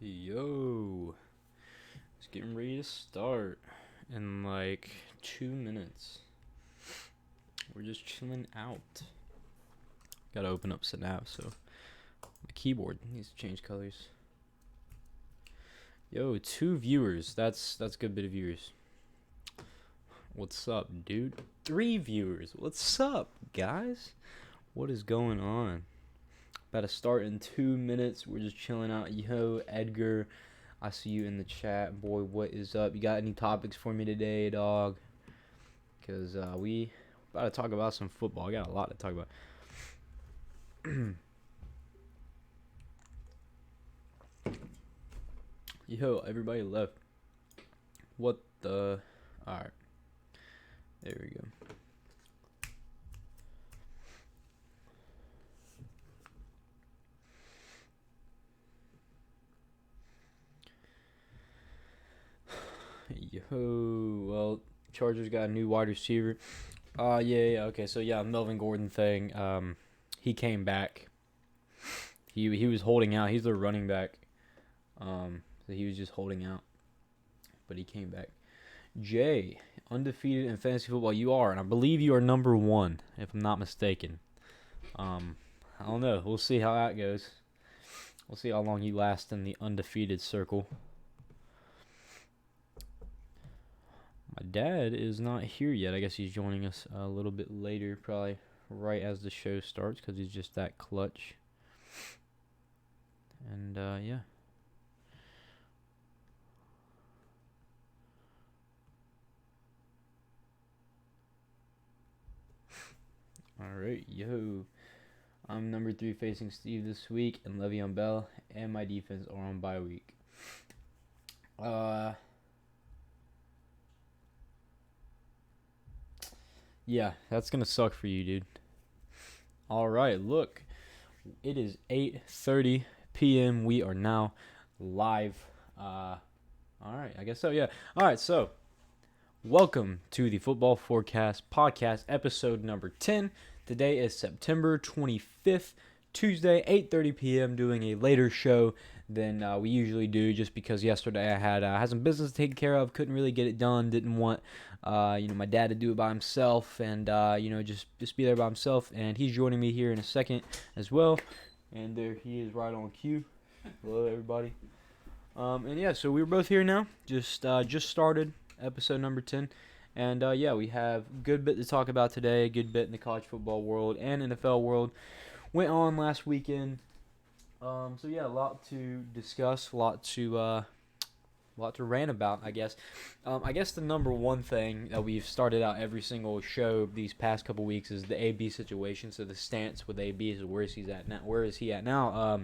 Yo, it's getting ready to start in like 2 minutes. We're just chilling out. Gotta open up Snap, so my keyboard needs to change colors. Yo, 2 viewers. That's a good bit of viewers. What's up, dude? 3 viewers. What's up, guys? What is going on? About to start in 2 minutes. We're just chilling out. Yo, Edgar, I see you in the chat. Boy, what is up? You got any topics for me today, dog? Because we about to talk about some football. I got a lot to talk about. Yo, everybody left. What the? Alright. There we go. Yo, well, Chargers got a new wide receiver. Yeah, okay, so yeah, Melvin Gordon thing. He came back. He was holding out. He's their running back. So he was just holding out, but he came back. Jay, undefeated in fantasy football. You are, and I believe you are number 1, if I'm not mistaken. I don't know. We'll see how that goes. We'll see how long you last in the undefeated circle. My dad is not here yet. I guess he's joining us a little bit later, probably right as the show starts, because he's just that clutch. And, yeah. Alright, yo. I'm number 3 facing Steve this week, and Le'Veon Bell and my defense are on bye week. Yeah, that's going to suck for you, dude. Alright, look. It is 8:30 p.m. We are now live. Alright, I guess so, yeah. Alright, so welcome to the Football Forecast Podcast, episode number 10. Today is September 25th, Tuesday, 8:30 p.m., doing a later show than we usually do, just because yesterday I had some business to take care of, couldn't really get it done, didn't want my dad to do it by himself, and just be there by himself, and he's joining me here in a second as well, and there he is right on cue. Hello, everybody. And yeah, so we're both here now, just started episode number 10. And, yeah, we have a good bit to talk about today, a good bit in the college football world and NFL world. Went on last weekend. So, yeah, a lot to discuss, a lot to rant about, I guess. I guess the number one thing that we've started out every single show these past couple weeks is the AB situation. So the stance with AB is where is he at now?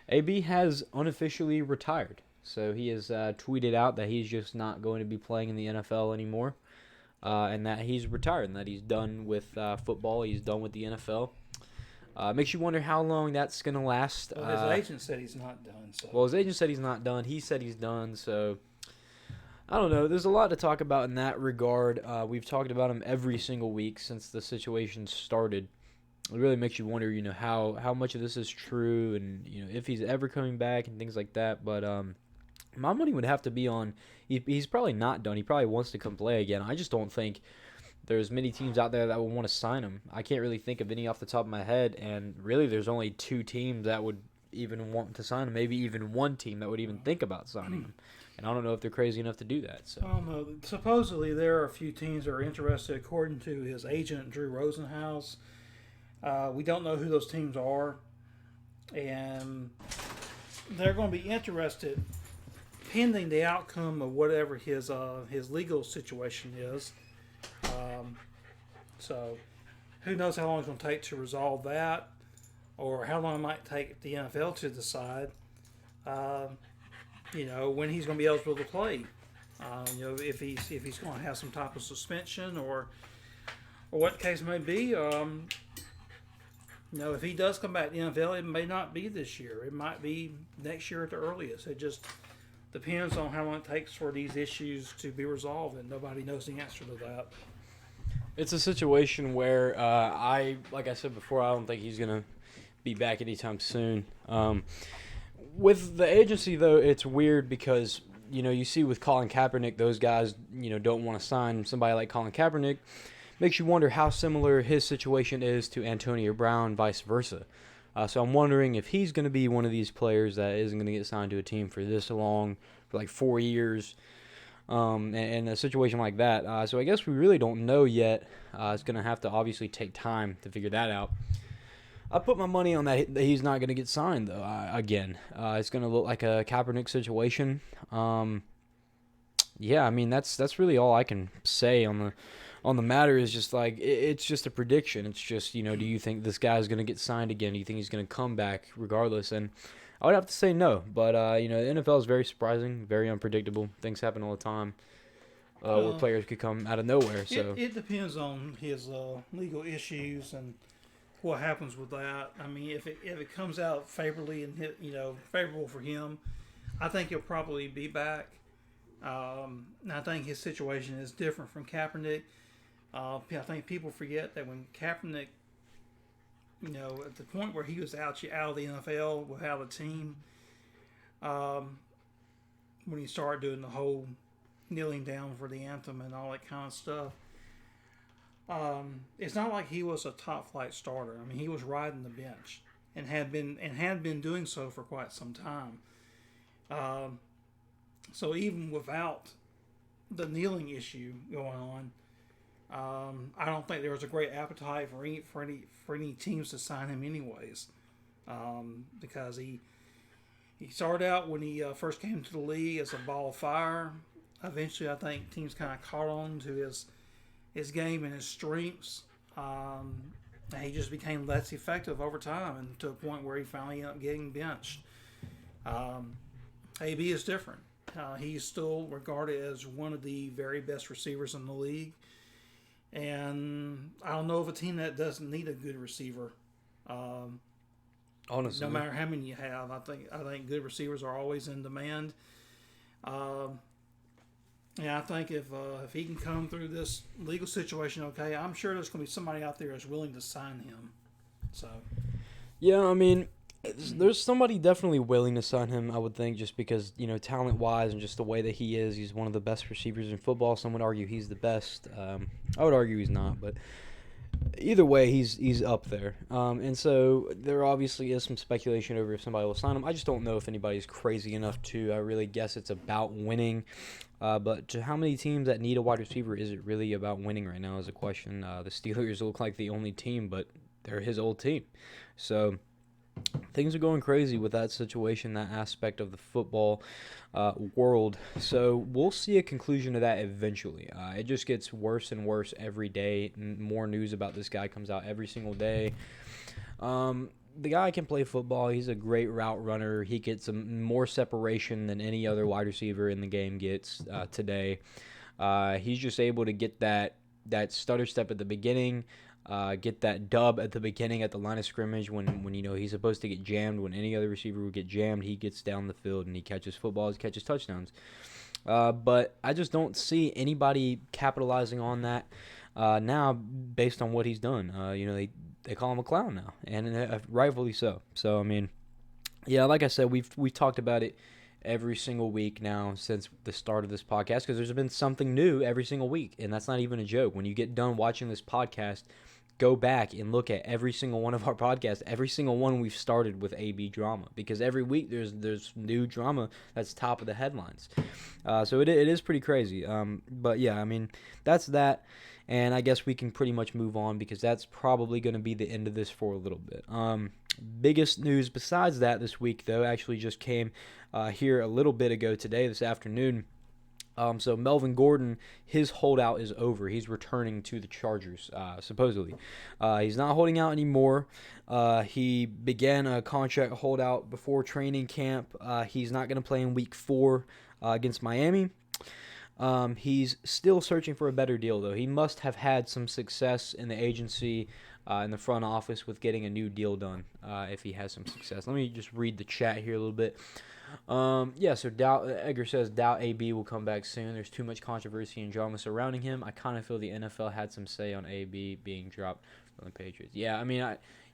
AB has unofficially retired. So he has tweeted out that he's just not going to be playing in the NFL anymore, and that he's retired and that he's done with football. He's done with the NFL. Makes you wonder how long that's going to last. Well, his agent said he's not done. So. Well, his agent said he's not done. He said he's done. So I don't know. There's a lot to talk about in that regard. We've talked about him every single week since the situation started. It really makes you wonder, how much of this is true and, if he's ever coming back and things like that. But my money would have to be on he's probably not done. He probably wants to come play again. I just don't think there's many teams out there that would want to sign him. I can't really think of any off the top of my head, and really there's only 2 teams that would even want to sign him, maybe even 1 team that would even think about signing him. And I don't know if they're crazy enough to do that. So I don't know. Supposedly there are a few teams that are interested, according to his agent, Drew Rosenhaus. We don't know who those teams are, and they're going to be interested pending the outcome of whatever his legal situation is. So who knows how long it's going to take to resolve that, or how long it might take the NFL to decide, when he's going to be eligible to play. If he's going to have some type of suspension or what the case may be. If he does come back to the NFL, it may not be this year. It might be next year at the earliest. It just depends on how long it takes for these issues to be resolved, and nobody knows the answer to that. It's a situation where like I said before, I don't think he's going to be back anytime soon. with the agency, though, it's weird because, you see with Colin Kaepernick, those guys, don't want to sign somebody like Colin Kaepernick. Makes you wonder how similar his situation is to Antonio Brown, vice versa. So I'm wondering if he's going to be one of these players that isn't going to get signed to a team for this long, for like 4 years, and a situation like that. So I guess we really don't know yet. It's going to have to obviously take time to figure that out. I put my money on that he's not going to get signed, though, again. It's going to look like a Kaepernick situation. Yeah, I mean, that's really all I can say on the matter is just like it's just a prediction. It's just, do you think this guy's going to get signed again? Do you think he's going to come back regardless? And I would have to say no. But, the NFL is very surprising, very unpredictable. Things happen all the time where players could come out of nowhere. So it depends on his legal issues and what happens with that. I mean, if it comes out favorably and favorable for him, I think he'll probably be back. I think his situation is different from Kaepernick. I think people forget that when Kaepernick, at the point where he was out of the NFL without a team, when he started doing the whole kneeling down for the anthem and all that kind of stuff, it's not like he was a top flight starter. I mean, he was riding the bench and had been doing so for quite some time. So even without the kneeling issue going on, I don't think there was a great appetite for any teams to sign him anyways, because he started out when he first came to the league as a ball of fire. Eventually, I think teams kind of caught on to his game and his strengths. And he just became less effective over time, and to a point where he finally ended up getting benched. AB is different. He's still regarded as one of the very best receivers in the league. And I don't know of a team that doesn't need a good receiver. honestly, No matter how many you have, I think good receivers are always in demand. Yeah, I think if he can come through this legal situation okay, I'm sure there's going to be somebody out there that's willing to sign him. So, yeah, I mean, there's somebody definitely willing to sign him, I would think, just because, talent-wise and just the way that he is. He's one of the best receivers in football. Some would argue he's the best. I would argue he's not, but either way, he's up there. And so there obviously is some speculation over if somebody will sign him. I just don't know if anybody's crazy enough to. I really guess it's about winning. But to how many teams that need a wide receiver is it really about winning right now is a question. The Steelers look like the only team, but they're his old team. So things are going crazy with that situation, that aspect of the football world. So we'll see a conclusion to that eventually. It just gets worse and worse every day. More news about this guy comes out every single day. The guy can play football. He's a great route runner. He gets more separation than any other wide receiver in the game gets today. He's just able to get that stutter step at the beginning, get that dub at the beginning at the line of scrimmage when he's supposed to get jammed. When any other receiver would get jammed, he gets down the field and he catches footballs, catches touchdowns. But I just don't see anybody capitalizing on that now based on what he's done. They call him a clown now, and rightfully so. So, I mean, yeah, like I said, we've talked about it every single week now since the start of this podcast because there's been something new every single week, and that's not even a joke. When you get done watching this podcast, go back and look at every single one of our podcasts. Every single one we've started with AB drama because every week there's new drama that's top of the headlines. So it is pretty crazy. But yeah, I mean, that's that. And I guess we can pretty much move on because that's probably going to be the end of this for a little bit. Biggest news besides that this week, though, actually just came here a little bit ago today, this afternoon. So Melvin Gordon, his holdout is over. He's returning to the Chargers, supposedly. He's not holding out anymore. He began a contract holdout before training camp. He's not going to play in Week 4 against Miami. He's still searching for a better deal, though. He must have had some success in the agency, in the front office with getting a new deal done, if he has some success. Let me just read the chat here a little bit. So Edgar says, doubt AB will come back soon. There's too much controversy and drama surrounding him. I kind of feel the NFL had some say on AB being dropped from the Patriots. Yeah, I mean,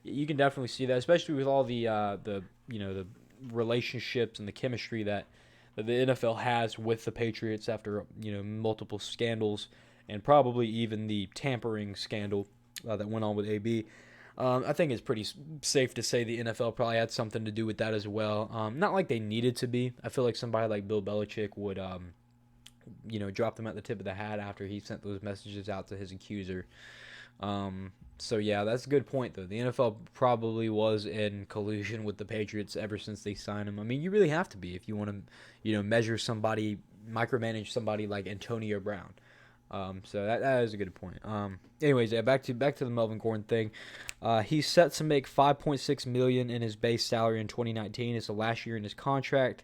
you can definitely see that, especially with all the relationships and the chemistry that the NFL has with the Patriots after multiple scandals and probably even the tampering scandal that went on with AB. I think it's pretty safe to say the NFL probably had something to do with that as well. Not like they needed to be. I feel like somebody like Bill Belichick would, drop them at the tip of the hat after he sent those messages out to his accuser. So yeah, that's a good point though. The NFL probably was in collusion with the Patriots ever since they signed him. I mean, you really have to be if you want to, measure somebody, micromanage somebody like Antonio Brown. So that is a good point. Anyways, yeah, back to the Melvin Gordon thing. He's set to make $5.6 million in his base salary in 2019. It's the last year in his contract.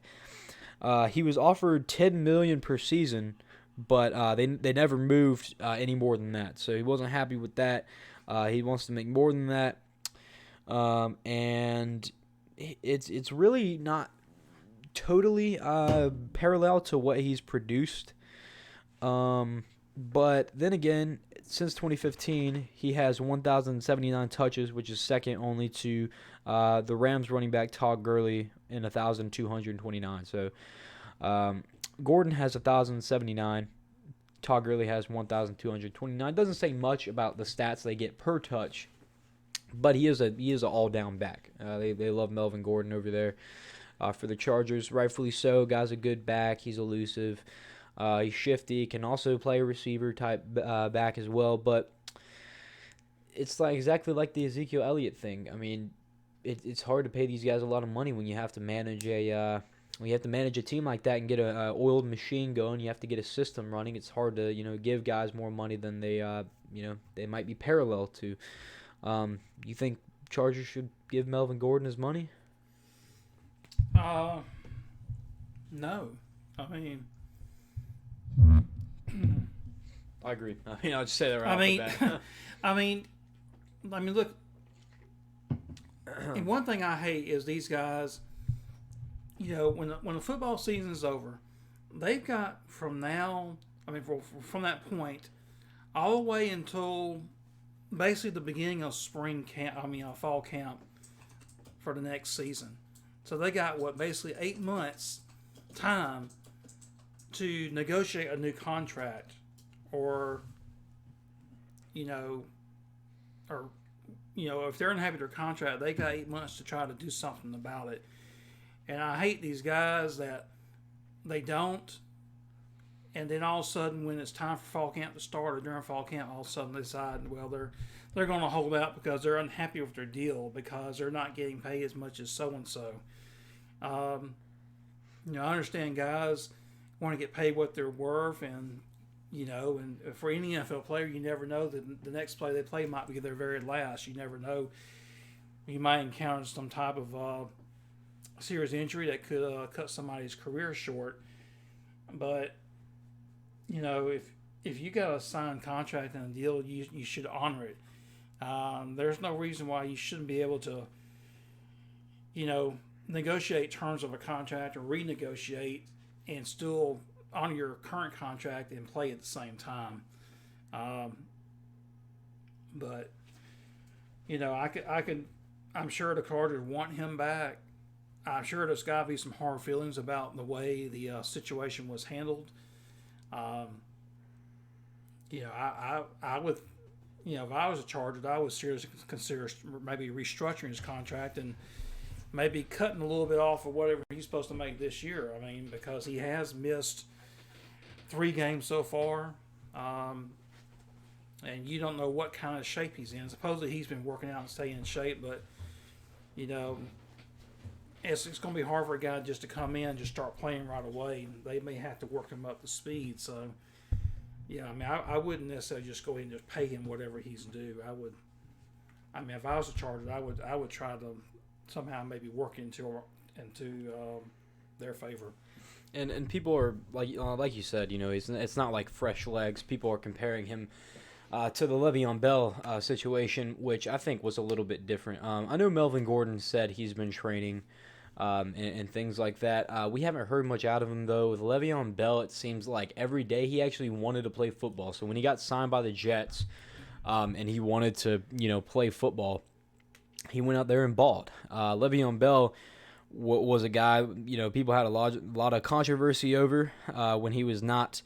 He was offered $10 million per season, but they never moved any more than that. So he wasn't happy with that. He wants to make more than that, and it's really not totally parallel to what he's produced. But then again, since 2015, he has 1,079 touches, which is second only to the Rams running back Todd Gurley in 1,229. So Gordon has 1,079. Todd Gurley has 1,229. Doesn't say much about the stats they get per touch, but he is an all-down back. They love Melvin Gordon over there for the Chargers, rightfully so. Guy's a good back. He's elusive. He's shifty. Can also play a receiver type back as well. But it's exactly like the Ezekiel Elliott thing. I mean, it's hard to pay these guys a lot of money when you have to manage a team like that and get a oiled machine going. You have to get a system running. It's hard to give guys more money than they might be parallel to. You think Chargers should give Melvin Gordon his money? No. I mean, I agree. I'll just say that right off the bat. I mean, look. And one thing I hate is these guys. When the football season's over, they've got from that point, all the way until basically the beginning of fall camp for the next season. So they got basically 8 months time to negotiate a new contract, or if they're unhappy with their contract, they got 8 months to try to do something about it. And I hate these guys that they don't, and then all of a sudden when it's time for fall camp to start or during fall camp, all of a sudden they decide, they're going to hold out because they're unhappy with their deal because they're not getting paid as much as so-and-so. I understand guys want to get paid what they're worth, and for any NFL player, you never know that the next play they play might be their very last. You never know. You might encounter some type of serious injury that could cut somebody's career short. But if you got a signed contract and a deal, you should honor it. There's no reason why you shouldn't be able to negotiate terms of a contract or renegotiate and still honor your current contract and play at the same time. But I'm sure the Chargers want him back. I'm sure there's got to be some hard feelings about the way the situation was handled. I would, if I was a Charger, I would seriously consider maybe restructuring his contract and maybe cutting a little bit off of whatever he's supposed to make this year. I mean, because he has missed 3 games so far, and you don't know what kind of shape he's in. Supposedly he's been working out and staying in shape, but it's going to be hard for a guy just to come in and just start playing right away. They may have to work him up to speed. So, I wouldn't necessarily just go ahead and just pay him whatever he's due. If I was a Charger, I would try to somehow maybe work into their favor. And people are like you said, it's not like fresh legs. People are comparing him to the Le'Veon Bell situation, which I think was a little bit different. I know Melvin Gordon said he's been training and things like that. We haven't heard much out of him, though. With Le'Veon Bell, it seems like every day he actually wanted to play football. So when he got signed by the Jets and he wanted to, play football, he went out there and balled. Le'Veon Bell was a guy, people had a lot of controversy over when he was not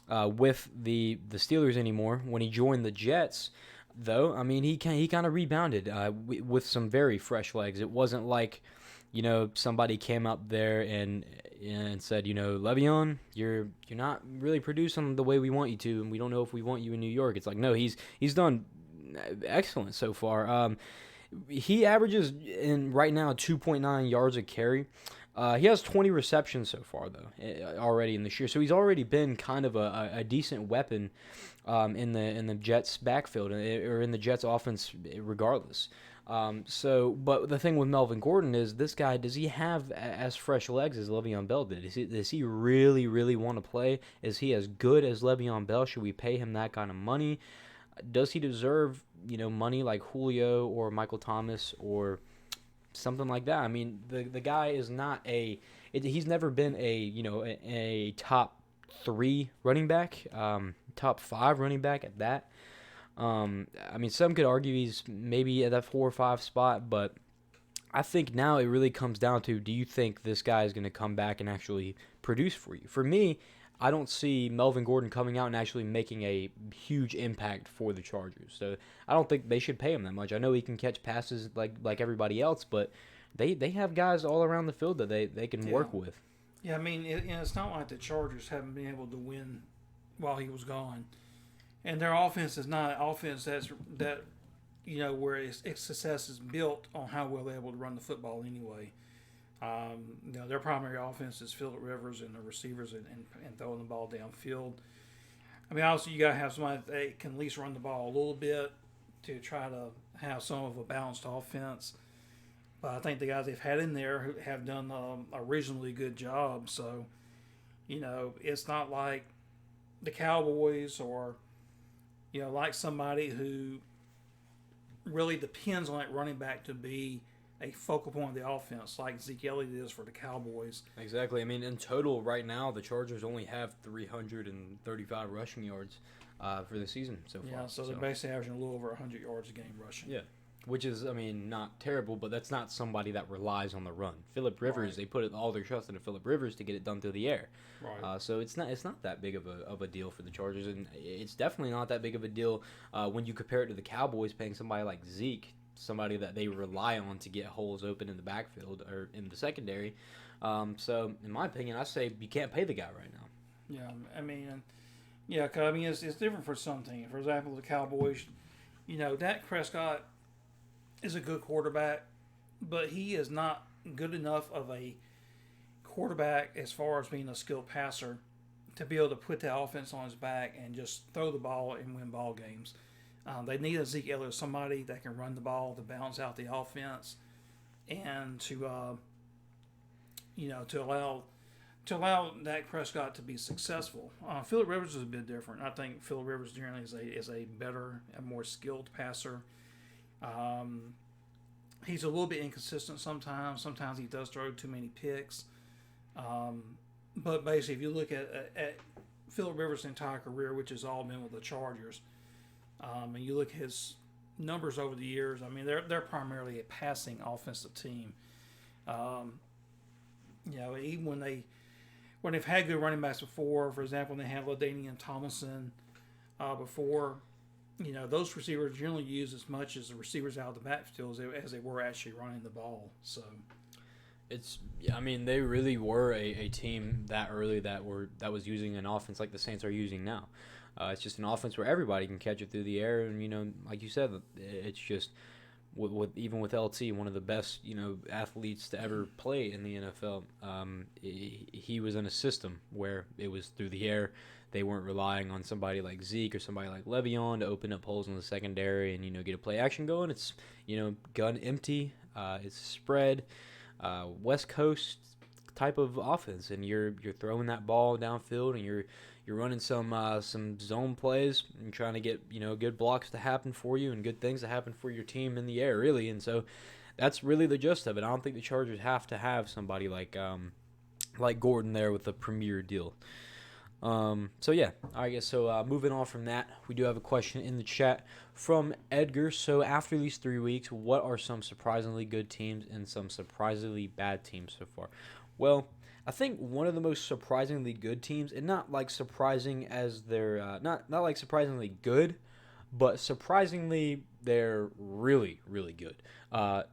with the Steelers anymore. When he joined the Jets, though, I mean, he kind of rebounded with some very fresh legs. It wasn't like, somebody came up there and said, Le'Veon, you're not really producing the way we want you to, and we don't know if we want you in New York. It's like, no, he's done excellent so far. He averages right now 2.9 yards a carry. He has 20 receptions so far, though, already in this year. So he's already been kind of a decent weapon in the Jets' backfield or in the Jets' offense, regardless. But the thing with Melvin Gordon is this guy, does he have as fresh legs as Le'Veon Bell did? Does he really, really want to play? Is he as good as Le'Veon Bell? Should we pay him that kind of money? Does he deserve, money like Julio or Michael Thomas or something like that? I mean, the guy is not he's never been a top 3 running back, top 5 running back at that. I mean, some could argue he's maybe at that 4 or 5 spot, but I think now it really comes down to, do you think this guy is going to come back and actually produce for you? For me, I don't see Melvin Gordon coming out and actually making a huge impact for the Chargers. So I don't think they should pay him that much. I know he can catch passes like everybody else, but they have guys all around the field that they can work with. Yeah, I mean, it's not like the Chargers haven't been able to win while he was gone. And their offense is not an offense that where its success is built on how well they're able to run the football anyway. Their primary offense is Phillip Rivers and the receivers and throwing the ball downfield. I mean, obviously you got to have somebody that can at least run the ball a little bit to try to have some of a balanced offense. But I think the guys they've had in there have done a reasonably good job. So, it's not like the Cowboys or, like somebody who really depends on that running back to be a focal point of the offense, like Zeke Elliott is for the Cowboys. Exactly. I mean, in total, right now, the Chargers only have 335 rushing yards for the season so far. Yeah, so they're basically averaging a little over 100 yards a game rushing. Yeah, which is, I mean, not terrible, but that's not somebody that relies on the run. Phillip Rivers, They put all their trust into Phillip Rivers to get it done through the air. Right. So it's not that big of a deal for the Chargers, and it's definitely not that big of a deal when you compare it to the Cowboys paying somebody like Zeke, somebody that they rely on to get holes open in the backfield or in the secondary. So, in my opinion, I say you can't pay the guy right now. Yeah, I mean, it's different for some teams. For example, the Cowboys, Dak Prescott is a good quarterback, but he is not good enough of a quarterback as far as being a skilled passer to be able to put that offense on his back and just throw the ball and win ball games. They need a Zeke Elliott, somebody that can run the ball to balance out the offense, and to allow Dak Prescott to be successful. Phillip Rivers is a bit different. I think Phillip Rivers generally is a better and more skilled passer. He's a little bit inconsistent sometimes. Sometimes he does throw too many picks. But basically, if you look at Phillip Rivers' entire career, which has all been with the Chargers, and you look at his numbers over the years, I mean, they're primarily a passing offensive team. Even when they've had good running backs before, for example, when they had LaDainian Tomlinson before, those receivers generally use as much as the receivers out of the backfield as they were actually running the ball. So they really were a team that early that was using an offense like the Saints are using now. It's just an offense where everybody can catch it through the air, and like you said, it's just even with LT, one of the best athletes to ever play in the NFL. He was in a system where it was through the air. They weren't relying on somebody like Zeke or somebody like Le'Veon to open up holes in the secondary and get a play action going. It's gun empty. It's spread, West Coast type of offense, and you're throwing that ball downfield, and you're running some zone plays and trying to get good blocks to happen for you and good things to happen for your team in the air, really. And so that's really the gist of it. I don't think the Chargers have to have somebody like Gordon there with a premier deal. So yeah, I guess so. Moving on from that, we do have a question in the chat from Edgar. So after these 3 weeks, what are some surprisingly good teams and some surprisingly bad teams so far? Well, I think one of the most surprisingly good teams, and not like surprising as they're not like surprisingly good, but surprisingly they're really really good.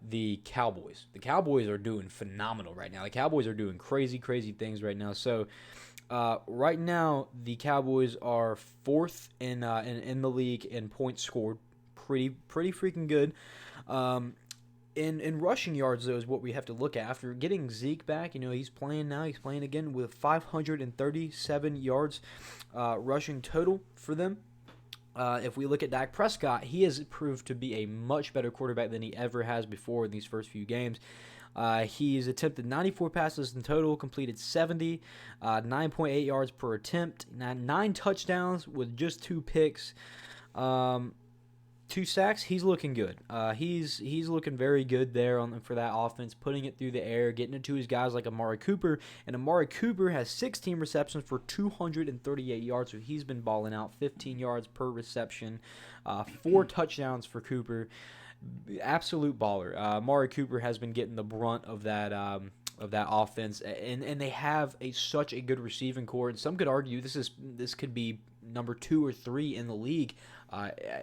The Cowboys. The Cowboys are doing phenomenal right now. The Cowboys are doing crazy things right now. So right now, the Cowboys are fourth in the league in points scored. Pretty freaking good. Um, in rushing yards, though, is what we have to look at. After getting Zeke back, he's playing now. He's playing again with 537 yards rushing total for them. If we look at Dak Prescott, he has proved to be a much better quarterback than he ever has before in these first few games. He's attempted 94 passes in total, completed 70, 9.8 yards per attempt, 9 touchdowns with just 2 picks, 2 sacks. He's looking good. He's looking very good there for that offense, putting it through the air, getting it to his guys like Amari Cooper. And Amari Cooper has 16 receptions for 238 yards, so he's been balling out, 15 yards per reception, 4 touchdowns for Cooper. Absolute baller. Amari Cooper has been getting the brunt of that offense, and they have such a good receiving core. And some could argue this could be number 2 or 3 in the league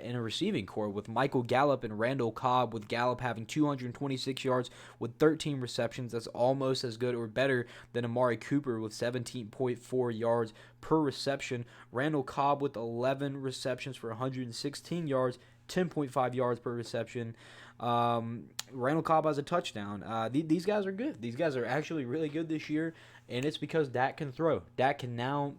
in a receiving core, with Michael Gallup and Randall Cobb, with Gallup having 226 yards with 13 receptions. That's almost as good or better than Amari Cooper with 17.4 yards per reception. Randall Cobb with 11 receptions for 116 yards, 10.5 yards per reception. Randall Cobb has a touchdown. These guys are good. These guys are actually really good this year, and it's because Dak can throw. Dak can now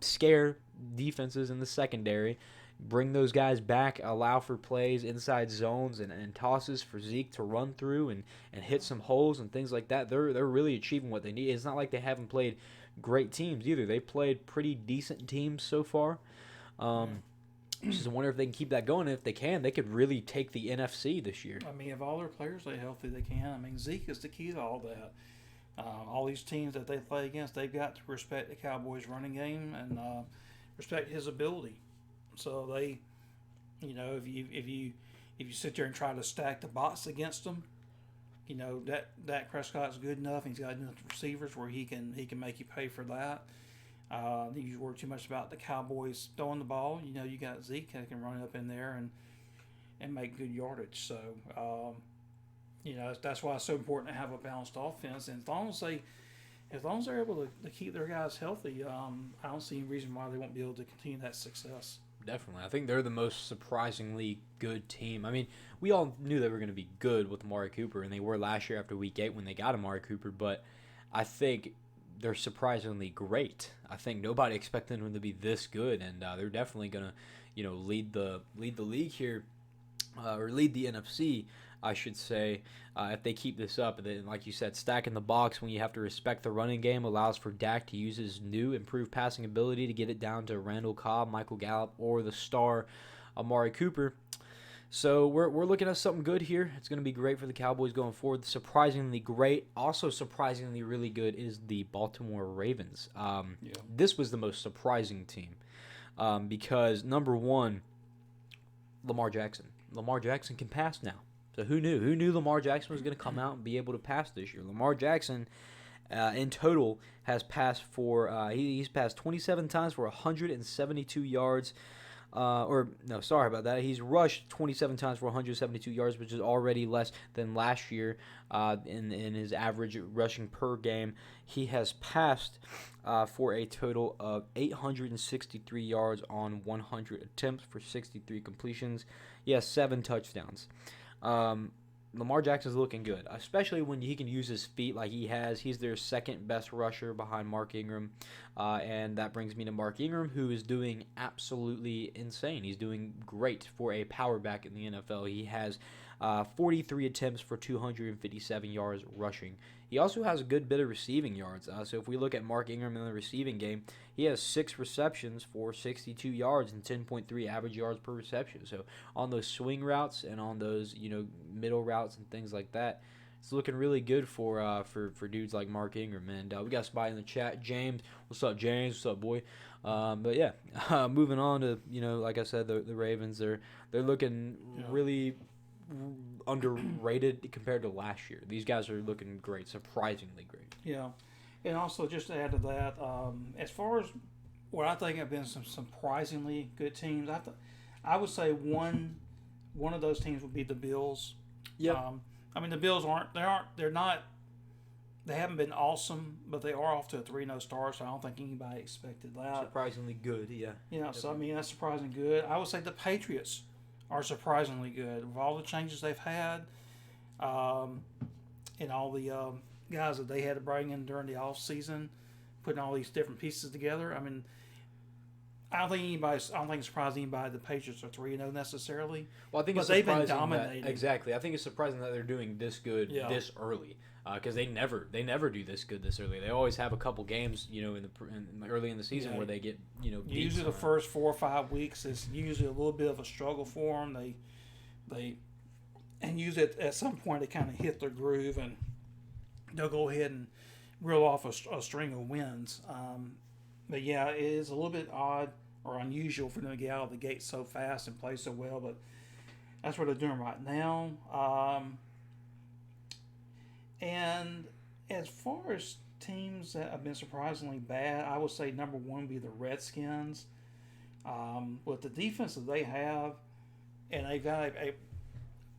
scare defenses in the secondary, bring those guys back, allow for plays inside zones and tosses for Zeke to run through and hit some holes and things like that. They're really achieving what they need. It's not like they haven't played great teams either. They played pretty decent teams so far. Just wonder if they can keep that going. And if they can, they could really take the NFC this year. I mean, if all their players stay healthy, they can. I mean, Zeke is the key to all that. All these teams that they play against, they've got to respect the Cowboys' running game and respect his ability. So they, if you sit there and try to stack the box against them, that Prescott's good enough. He's got enough receivers where he can make you pay for that. You worry too much about the Cowboys throwing the ball. You got Zeke that can run up in there and make good yardage. So, that's why it's so important to have a balanced offense. And as long as they're able to keep their guys healthy, I don't see any reason why they won't be able to continue that success. Definitely. I think they're the most surprisingly good team. I mean, we all knew they were going to be good with Amari Cooper, and they were last year after Week 8 when they got Amari Cooper, but I think they're surprisingly great. I think nobody expected them to be this good, and they're definitely going to, lead the league here, or lead the NFC, I should say, if they keep this up. And then, like you said, stacking the box when you have to respect the running game allows for Dak to use his new improved passing ability to get it down to Randall Cobb, Michael Gallup, or the star Amari Cooper. So we're looking at something good here. It's going to be great for the Cowboys going forward. Surprisingly great. Also surprisingly really good is the Baltimore Ravens. This was the most surprising team because, number one, Lamar Jackson. Lamar Jackson can pass now. So who knew? Who knew Lamar Jackson was going to come out and be able to pass this year? Lamar Jackson, in total, has passed for he's passed 27 times for 172 yards. He's rushed 27 times for 172 yards, which is already less than last year in his average rushing per game. He has passed for a total of 863 yards on 100 attempts for 63 completions. He has 7 touchdowns. Lamar Jackson's looking good, especially when he can use his feet like he has. He's their second best rusher behind Mark Ingram, and that brings me to Mark Ingram, who is doing absolutely insane. He's doing great for a power back in the NFL. He has 43 attempts for 257 yards rushing. He also has a good bit of receiving yards. So if we look at Mark Ingram in the receiving game, he has 6 receptions for 62 yards and 10.3 average yards per reception. So on those swing routes and on those middle routes and things like that, it's looking really good for dudes like Mark Ingram. And we got somebody in the chat, James. What's up, James? What's up, boy? But yeah, moving on to, like I said, the Ravens. They're looking really underrated compared to last year. These guys are looking great, surprisingly great. Yeah, and also just to add to that, as far as what I think have been some surprisingly good teams, I would say one of those teams would be the Bills. Yeah. I mean, the Bills they haven't been awesome, but they are off to a 3-0 start, so I don't think anybody expected that. Surprisingly good, yeah. Yeah, so I mean, that's surprisingly good. I would say the Patriots are surprisingly good with all the changes they've had, and all the guys that they had to bring in during the off season, putting all these different pieces together. I mean, I don't think it's surprising anybody the Patriots are 3-0 necessarily. Well, I think it's they've been surprising dominating. Exactly. I think it's surprising that they're doing this good this early, because they never do this good this early. They always have a couple games, early in the season where they get beat usually the first 4 or 5 weeks is usually a little bit of a struggle for them. And usually at some point they kind of hit their groove and they'll go ahead and reel off a string of wins. But yeah, it is a little bit odd or unusual for them to get out of the gate so fast and play so well, but that's what they're doing right now. And as far as teams that have been surprisingly bad, I would say number one would be the Redskins. With the defense that they have, and they got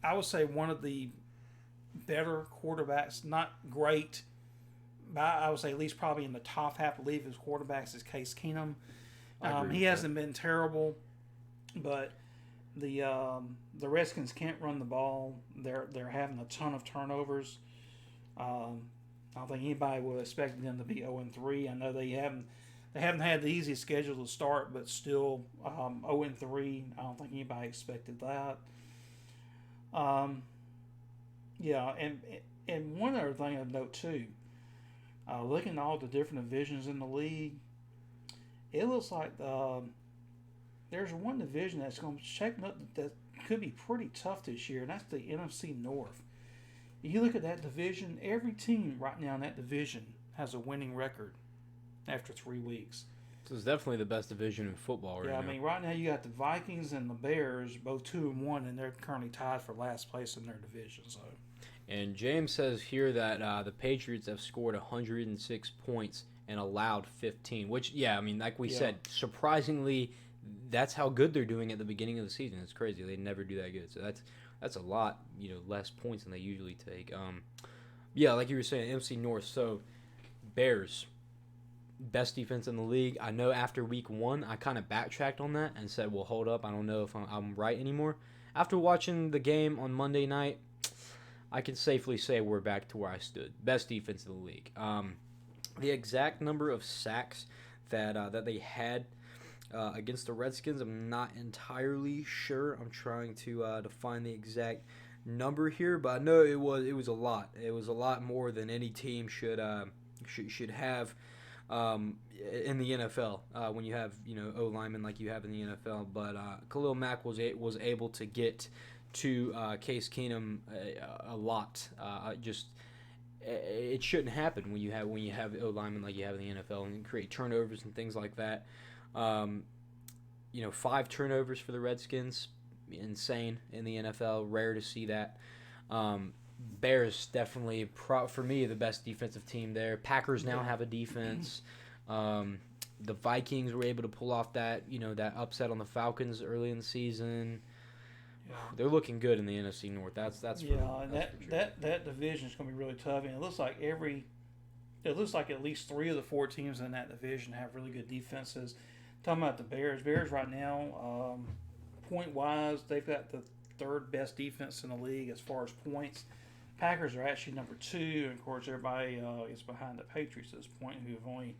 I would say one of the better quarterbacks, not great, but I would say at least probably in the top half of the league of his quarterbacks is Case Keenum. He hasn't been terrible, but the Redskins can't run the ball. They're having a ton of turnovers. I don't think anybody would expect them to be 0-3. I know they haven't had the easiest schedule to start, but still 0-3. I don't think anybody expected that. Yeah, and one other thing I'd note too, looking at all the different divisions in the league, it looks like there's one division that's going to shake up that could be pretty tough this year, and that's the NFC North. You look at that division, every team right now in that division has a winning record after 3 weeks. So it's definitely the best division in football right now. Yeah, I mean, right now you got the Vikings and the Bears, both 2-1, and they're currently tied for last place in their division. So. And James says here that the Patriots have scored 106 points and allowed 15, which, yeah, I mean, like we said, surprisingly, that's how good they're doing at the beginning of the season. It's crazy. They never do that good. So that's a lot, less points than they usually take. Yeah, like you were saying, NFC North. So, Bears, best defense in the league. I know after week 1, I kind of backtracked on that and said, well, hold up, I don't know if I'm right anymore. After watching the game on Monday night, I can safely say we're back to where I stood. Best defense in the league. The exact number of sacks that they had against the Redskins, I'm not entirely sure. I'm trying to find the exact number here, but I know it was a lot. It was a lot more than any team should have in the NFL when you have O linemen like you have in the NFL. But Khalil Mack was able to get to Case Keenum a lot. It shouldn't happen when you have O linemen like you have in the NFL and create turnovers and things like that. 5 turnovers for the Redskins, insane in the NFL. Rare to see that. Bears definitely, for me, the best defensive team there. Packers now have a defense. The Vikings were able to pull off that upset on the Falcons early in the season. Yeah. They're looking good in the NFC North. That's that division is going to be really tough, and it looks like at least 3 of the 4 teams in that division have really good defenses. Talking about the Bears right now, point wise, they've got the 3rd best defense in the league as far as points. Packers are actually number 2, and of course everybody is behind the Patriots at this point, who have only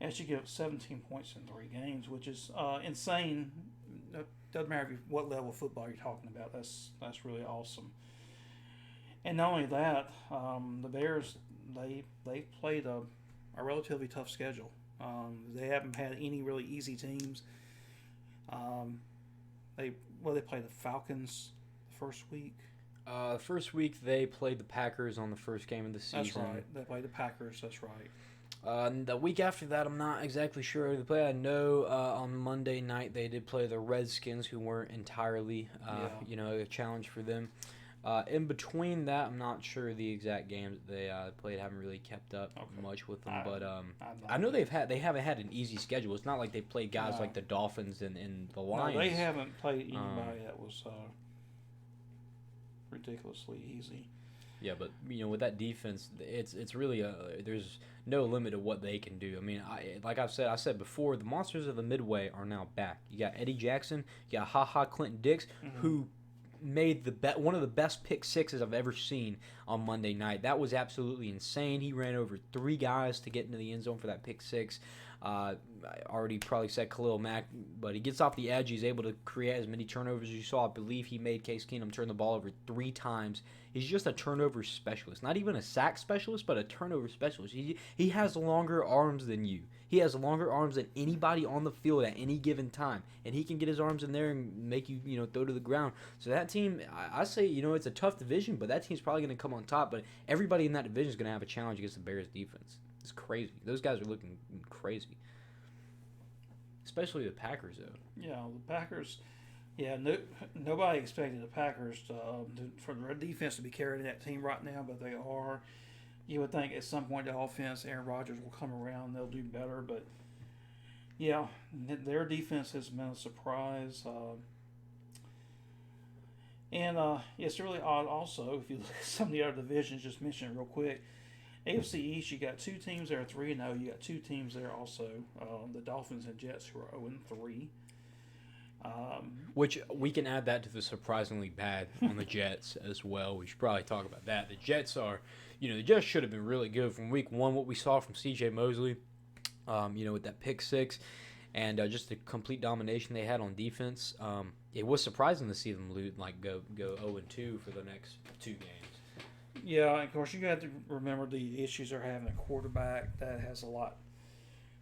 actually given up 17 points in 3 games, which is insane. Doesn't matter what level of football you're talking about. That's really awesome. And not only that, the Bears they played a relatively tough schedule. They haven't had any really easy teams. They played the Falcons the first week. First week they played the Packers on the first game of the season. That's right. They played the Packers. That's right. The week after that, I'm not exactly sure who they play. I know on Monday night they did play the Redskins, who weren't entirely, a challenge for them. In between that, I'm not sure the exact games that they played. I haven't really kept up much with them, but I know they haven't had an easy schedule. It's not like they played guys like the Dolphins and the Lions. No, they haven't played anybody that was ridiculously easy. Yeah, but with that defense, it's really there's no limit to what they can do. I mean, I said before, the monsters of the Midway are now back. You got Eddie Jackson, you got Clinton Dix, who made one of the best pick sixes I've ever seen on Monday night. That was absolutely insane. He ran over 3 guys to get into the end zone for that pick six. I already probably said Khalil Mack, but he gets off the edge. He's able to create as many turnovers as you saw. I believe he made Case Keenum turn the ball over 3 times. He's just a turnover specialist. Not even a sack specialist, but a turnover specialist. He has longer arms than you. He has longer arms than anybody on the field at any given time. And he can get his arms in there and make you, throw to the ground. So that team, I say, it's a tough division, but that team's probably going to come on top. But everybody in that division is going to have a challenge against the Bears defense. It's crazy. Those guys are looking crazy. Especially the Packers, though. Yeah, the Packers. Yeah, nobody expected the Packers for their defense to be carrying that team right now, but they are. You would think at some point the offense, Aaron Rodgers will come around, they'll do better, but yeah, their defense has been a surprise. And it's really odd also, if you look at some of the other divisions, just mention it real quick. AFC East, you got 2 teams that are 3-0. You got 2 teams there also, the Dolphins and Jets, who are 0-3. Which we can add that to the surprisingly bad on the Jets as well. We should probably talk about that. The Jets are, the Jets should have been really good from week 1. What we saw from C.J. Mosley, with that pick 6, and just the complete domination they had on defense. It was surprising to see them go 0-2 for the next 2 games. Yeah, of course you got to remember the issues they're having at quarterback. That has a lot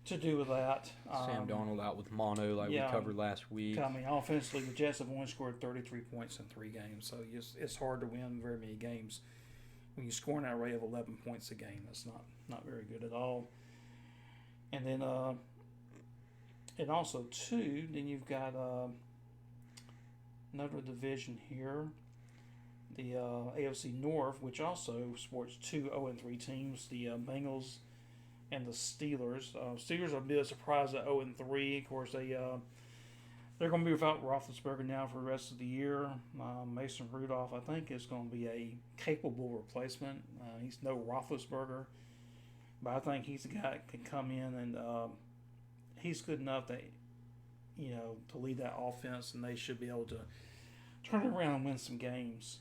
to do with that. Sam Darnold out with mono, we covered last week. I mean, offensively, the Jets have only scored 33 points in 3 games, so it's hard to win very many games when you're scoring at a rate of 11 points a game. That's not very good at all. And then, and also too, then you've got another division here, the AFC North, which also sports 2 0-3 teams, the Bengals and the Steelers. Steelers are a bit surprised at 0-3. Of course, they're going to be without Roethlisberger now for the rest of the year. Mason Rudolph, I think, is going to be a capable replacement. He's no Roethlisberger, but I think he's the guy that can come in and he's good enough that to lead that offense, and they should be able to turn it around and win some games.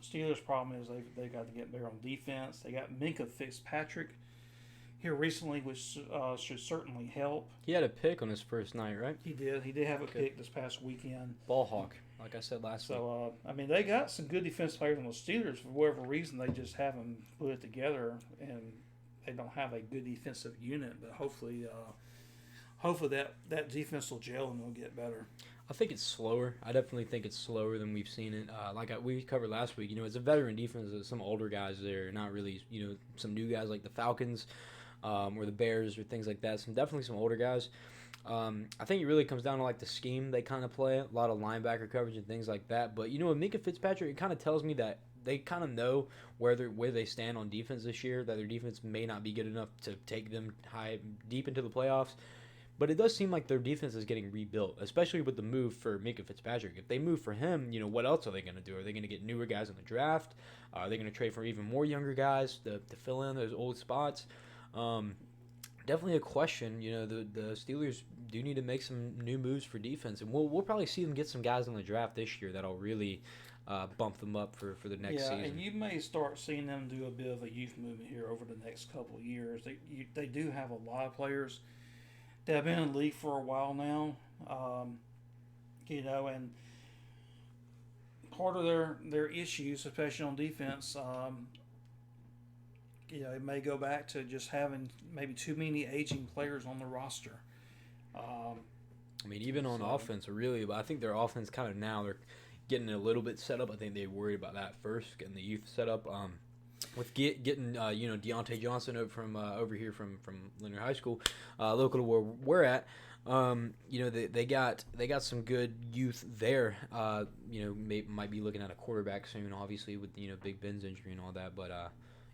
Steelers' problem is they've got to get better on defense. They got Minkah Fitzpatrick here recently, which should certainly help. He had a pick on his first night, right? He did. He did have a pick this past weekend. Ball hawk, like I said last week. So, they got some good defensive players on the Steelers. For whatever reason, they just haven't put it together, and they don't have a good defensive unit. But hopefully that defense will gel and they'll get better. I think it's slower. I definitely think it's slower than we've seen it. We covered last week, it's a veteran defense. There's some older guys there, not really, some new guys like the Falcons or the Bears or things like that. Definitely some older guys. I think it really comes down to the scheme they kind of play, a lot of linebacker coverage and things like that. But with Minkah Fitzpatrick, it kind of tells me that they kind of know where they stand on defense this year, that their defense may not be good enough to take them deep into the playoffs. But it does seem like their defense is getting rebuilt, especially with the move for Minkah Fitzpatrick. If they move for him, what else are they going to do? Are they going to get newer guys in the draft? Are they going to trade for even more younger guys to fill in those old spots? Definitely a question. The Steelers do need to make some new moves for defense, and we'll probably see them get some guys in the draft this year that'll really bump them up for the next season. Yeah, and you may start seeing them do a bit of a youth movement here over the next couple of years. They do have a lot of players that have been in the league for a while now, and part of their issues, especially on defense, it may go back to just having maybe too many aging players on the roster. Even on offense, really, but I think their offense kind of now they're getting a little bit set up. I think they worried about that first, getting the youth set up. With getting Deontay Johnson over here from Leonard High School, local to where we're at. They got some good youth there. Might be looking at a quarterback soon, obviously with Big Ben's injury and all that. But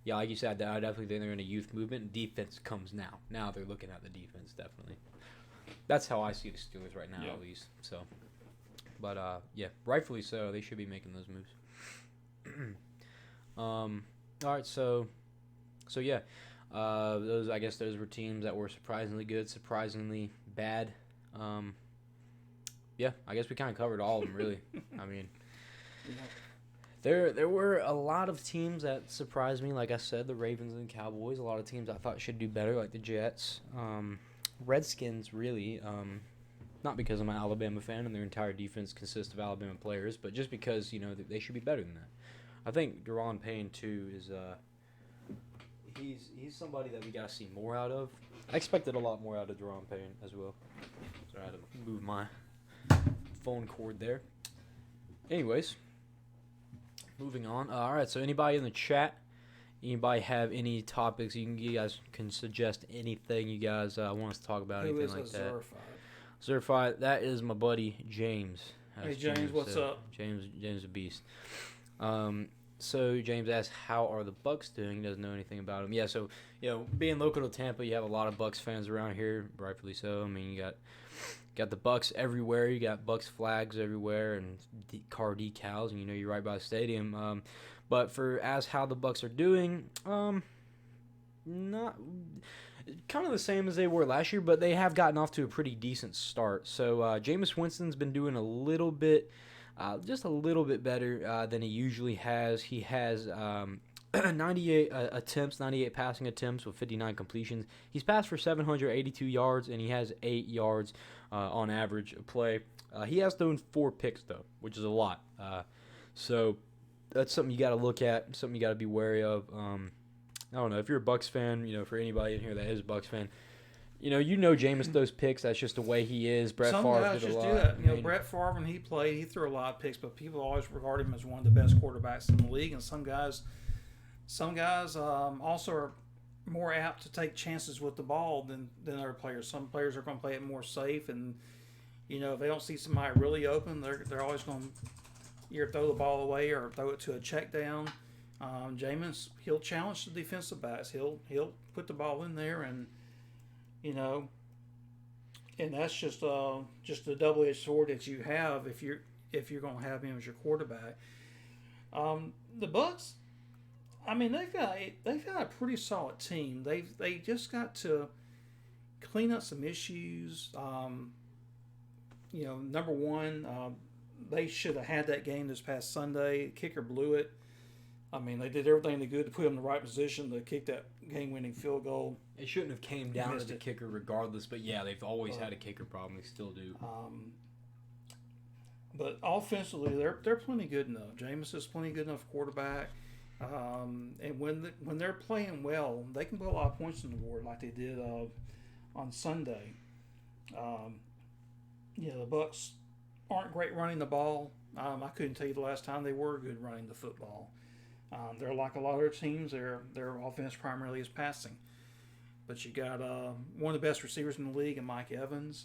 yeah, like you said, I definitely think they're in a youth movement. And defense comes now. Now they're looking at the defense definitely. That's how I see the Steelers right now, at least. So, but yeah, rightfully so. They should be making those moves. All right, so yeah, those were teams that were surprisingly good, surprisingly bad. Yeah, I guess we kind of covered all of them, really. I mean, there were a lot of teams that surprised me. Like I said, the Ravens and Cowboys. A lot of teams I thought should do better, like the Jets. Redskins, really. Not because I'm an Alabama fan and their entire defense consists of Alabama players, but just because they should be better than that. I think Deron Payne too is he's somebody that we gotta see more out of. I expected a lot more out of Deron Payne as well. So I had to move my phone cord there. Anyways, moving on. All right. So anybody in the chat, anybody have any topics? You guys can suggest anything you guys want us to talk about. Who anything is like that. Zerfied? That is my buddy James. Hey James, what's up? James the Beast. So James asked, how are the Bucks doing? He doesn't know anything about them. Yeah, so, being local to Tampa, you have a lot of Bucks fans around here, rightfully so. I mean, you got the Bucks everywhere. You got Bucks flags everywhere and car decals, and you're right by the stadium. But as how the Bucks are doing, not kind of the same as they were last year, but they have gotten off to a pretty decent start. So Jameis Winston's been doing a little bit. Just a little bit better than he usually has. He has 98 passing attempts with 59 completions. He's passed for 782 yards, and he has 8 yards on average a play. He has thrown 4 picks, though, which is a lot. So that's something you got to look at, something you got to be wary of. I don't know. If you're a Bucs fan, for anybody in here that is a Bucs fan, Jameis those picks. That's just the way he is. Brett Favre did a lot. Some guys just do that. Brett Favre, when he played, he threw a lot of picks, but people always regard him as one of the best quarterbacks in the league. And some guys also are more apt to take chances with the ball than other players. Some players are going to play it more safe, and if they don't see somebody really open, they're always going to either throw the ball away or throw it to a check down. Jameis, he'll challenge the defensive backs. He'll put the ball in there and. And that's just a double-edged sword that you have if you're going to have him as your quarterback. The Bucs, I mean, they've got a pretty solid team. They just got to clean up some issues. Number one, they should have had that game this past Sunday. Kicker blew it. I mean, they did everything they could to put him in the right position to kick that game-winning field goal. It shouldn't have came down to the kicker regardless, but yeah, they've always had a kicker problem. They still do. But offensively, they're plenty good enough. Jameis is plenty good enough quarterback. And when they're playing well, they can put a lot of points on the board like they did on Sunday. The Bucs aren't great running the ball. I couldn't tell you the last time they were good running the football. They're like a lot of their teams. Their offense primarily is passing. But you got one of the best receivers in the league, in Mike Evans.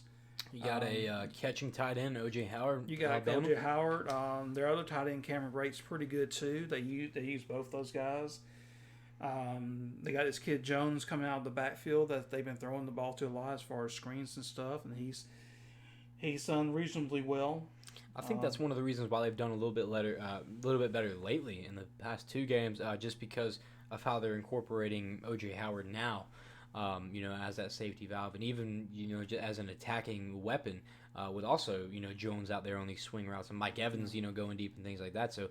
You got a catching tight end, O.J. Howard. You got Alabama. O.J. Howard. Their other tight end, Cameron Brate's pretty good too. They use both those guys. They got this kid Jones coming out of the backfield that they've been throwing the ball to a lot as far as screens and stuff, and he's done reasonably well. I think that's one of the reasons why they've done a little bit better lately in the past 2 games, just because of how they're incorporating O.J. Howard now. As that safety valve, and even as an attacking weapon, with also Jones out there on these swing routes, and Mike Evans going deep and things like that. So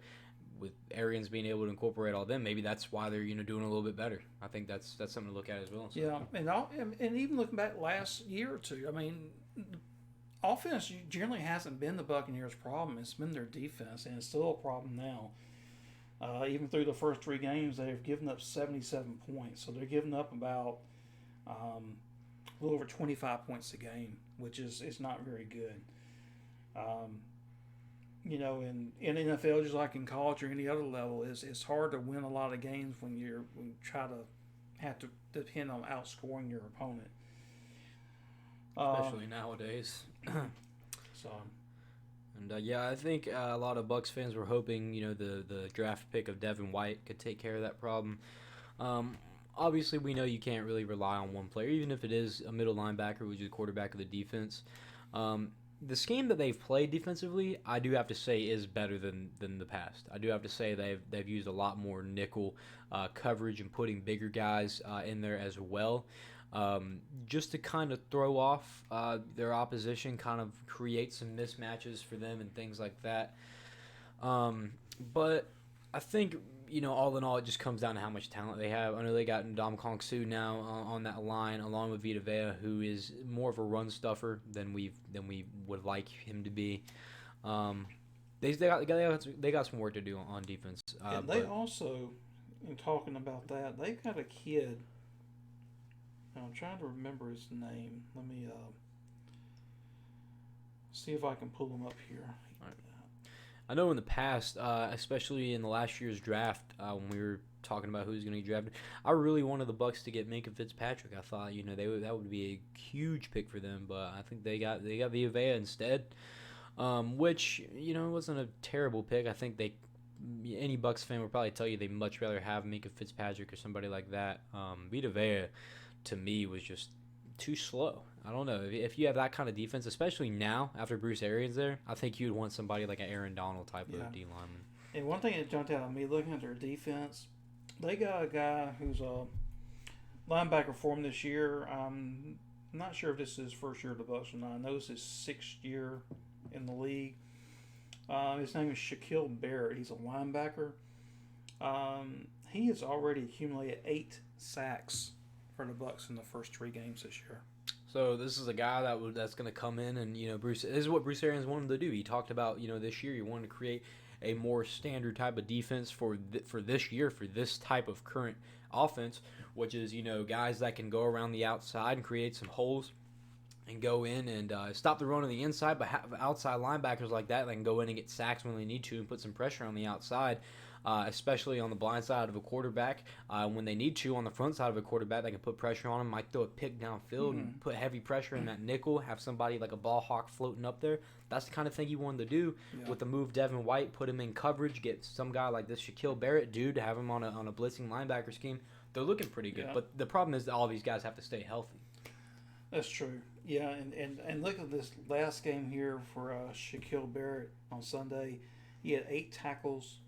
with Arians being able to incorporate all them, maybe that's why they're doing a little bit better. I think that's something to look at as well. So. Yeah, and even looking back last year or two, I mean, offense generally hasn't been the Buccaneers' problem. It's been their defense, and it's still a problem now. Even through the first 3 games, they've given up 77 points, so they're giving up about a little over 25 points a game, which is not very good. in NFL, just like in college or any other level, is it's hard to win a lot of games when you try to have to depend on outscoring your opponent. Especially nowadays. So And yeah, I think a lot of Bucks fans were hoping, the draft pick of Devin White could take care of that problem. Um, Obviously, we know you can't really rely on one player, even if it is a middle linebacker, which is a quarterback of the defense. The scheme that they've played defensively, I do have to say, is better than the past. I do have to say they've used a lot more nickel coverage and putting bigger guys in there as well, just to kind of throw off their opposition, kind of create some mismatches for them and things like that. But I think, all in all, it just comes down to how much talent they have. I know they got Ndam Kong Su now on that line, along with Vita Vea, who is more of a run stuffer than we would like him to be. They got some work to do on defense. and they also, in talking about that, they've got a kid. I'm trying to remember his name. Let me see if I can pull him up here. I know in the past, especially in the last year's draft, when we were talking about who's going to get drafted, I really wanted the Bucks to get Minkah Fitzpatrick. I thought that would be a huge pick for them, but I think they got Vita Vea instead, which wasn't a terrible pick. I think any Bucks fan would probably tell you they'd much rather have Minkah Fitzpatrick or somebody like that. Vita Vea, to me, was just too slow. I don't know. If you have that kind of defense, especially now after Bruce Arians there, I think you'd want somebody like an Aaron Donald type of D lineman. And one thing that jumped out at me looking at their defense, they got a guy who's a linebacker for them this year. I'm not sure if this is his first year at the Bucs or not. I know it's his 6th year in the league. His name is Shaquille Barrett. He's a linebacker. He has already accumulated 8 sacks for the Bucs in the first 3 games this year. So this is a guy that's going to come in and this is what Bruce Arians wanted to do. He talked about this year he wanted to create a more standard type of defense for this year, for this type of current offense, which is guys that can go around the outside and create some holes and go in and stop the run on the inside, but have outside linebackers like that can go in and get sacks when they need to and put some pressure on the outside. Especially on the blind side of a quarterback. When they need to, on the front side of a quarterback, they can put pressure on him, might throw a pick downfield and put heavy pressure in that nickel, have somebody like a ball hawk floating up there. That's the kind of thing you wanted to do with the move Devin White, put him in coverage, get some guy like this Shaquille Barrett dude to have him on a blitzing linebacker scheme. They're looking pretty good, but the problem is that all these guys have to stay healthy. That's true. Yeah, and look at this last game here for Shaquille Barrett on Sunday. He had 8 tackles,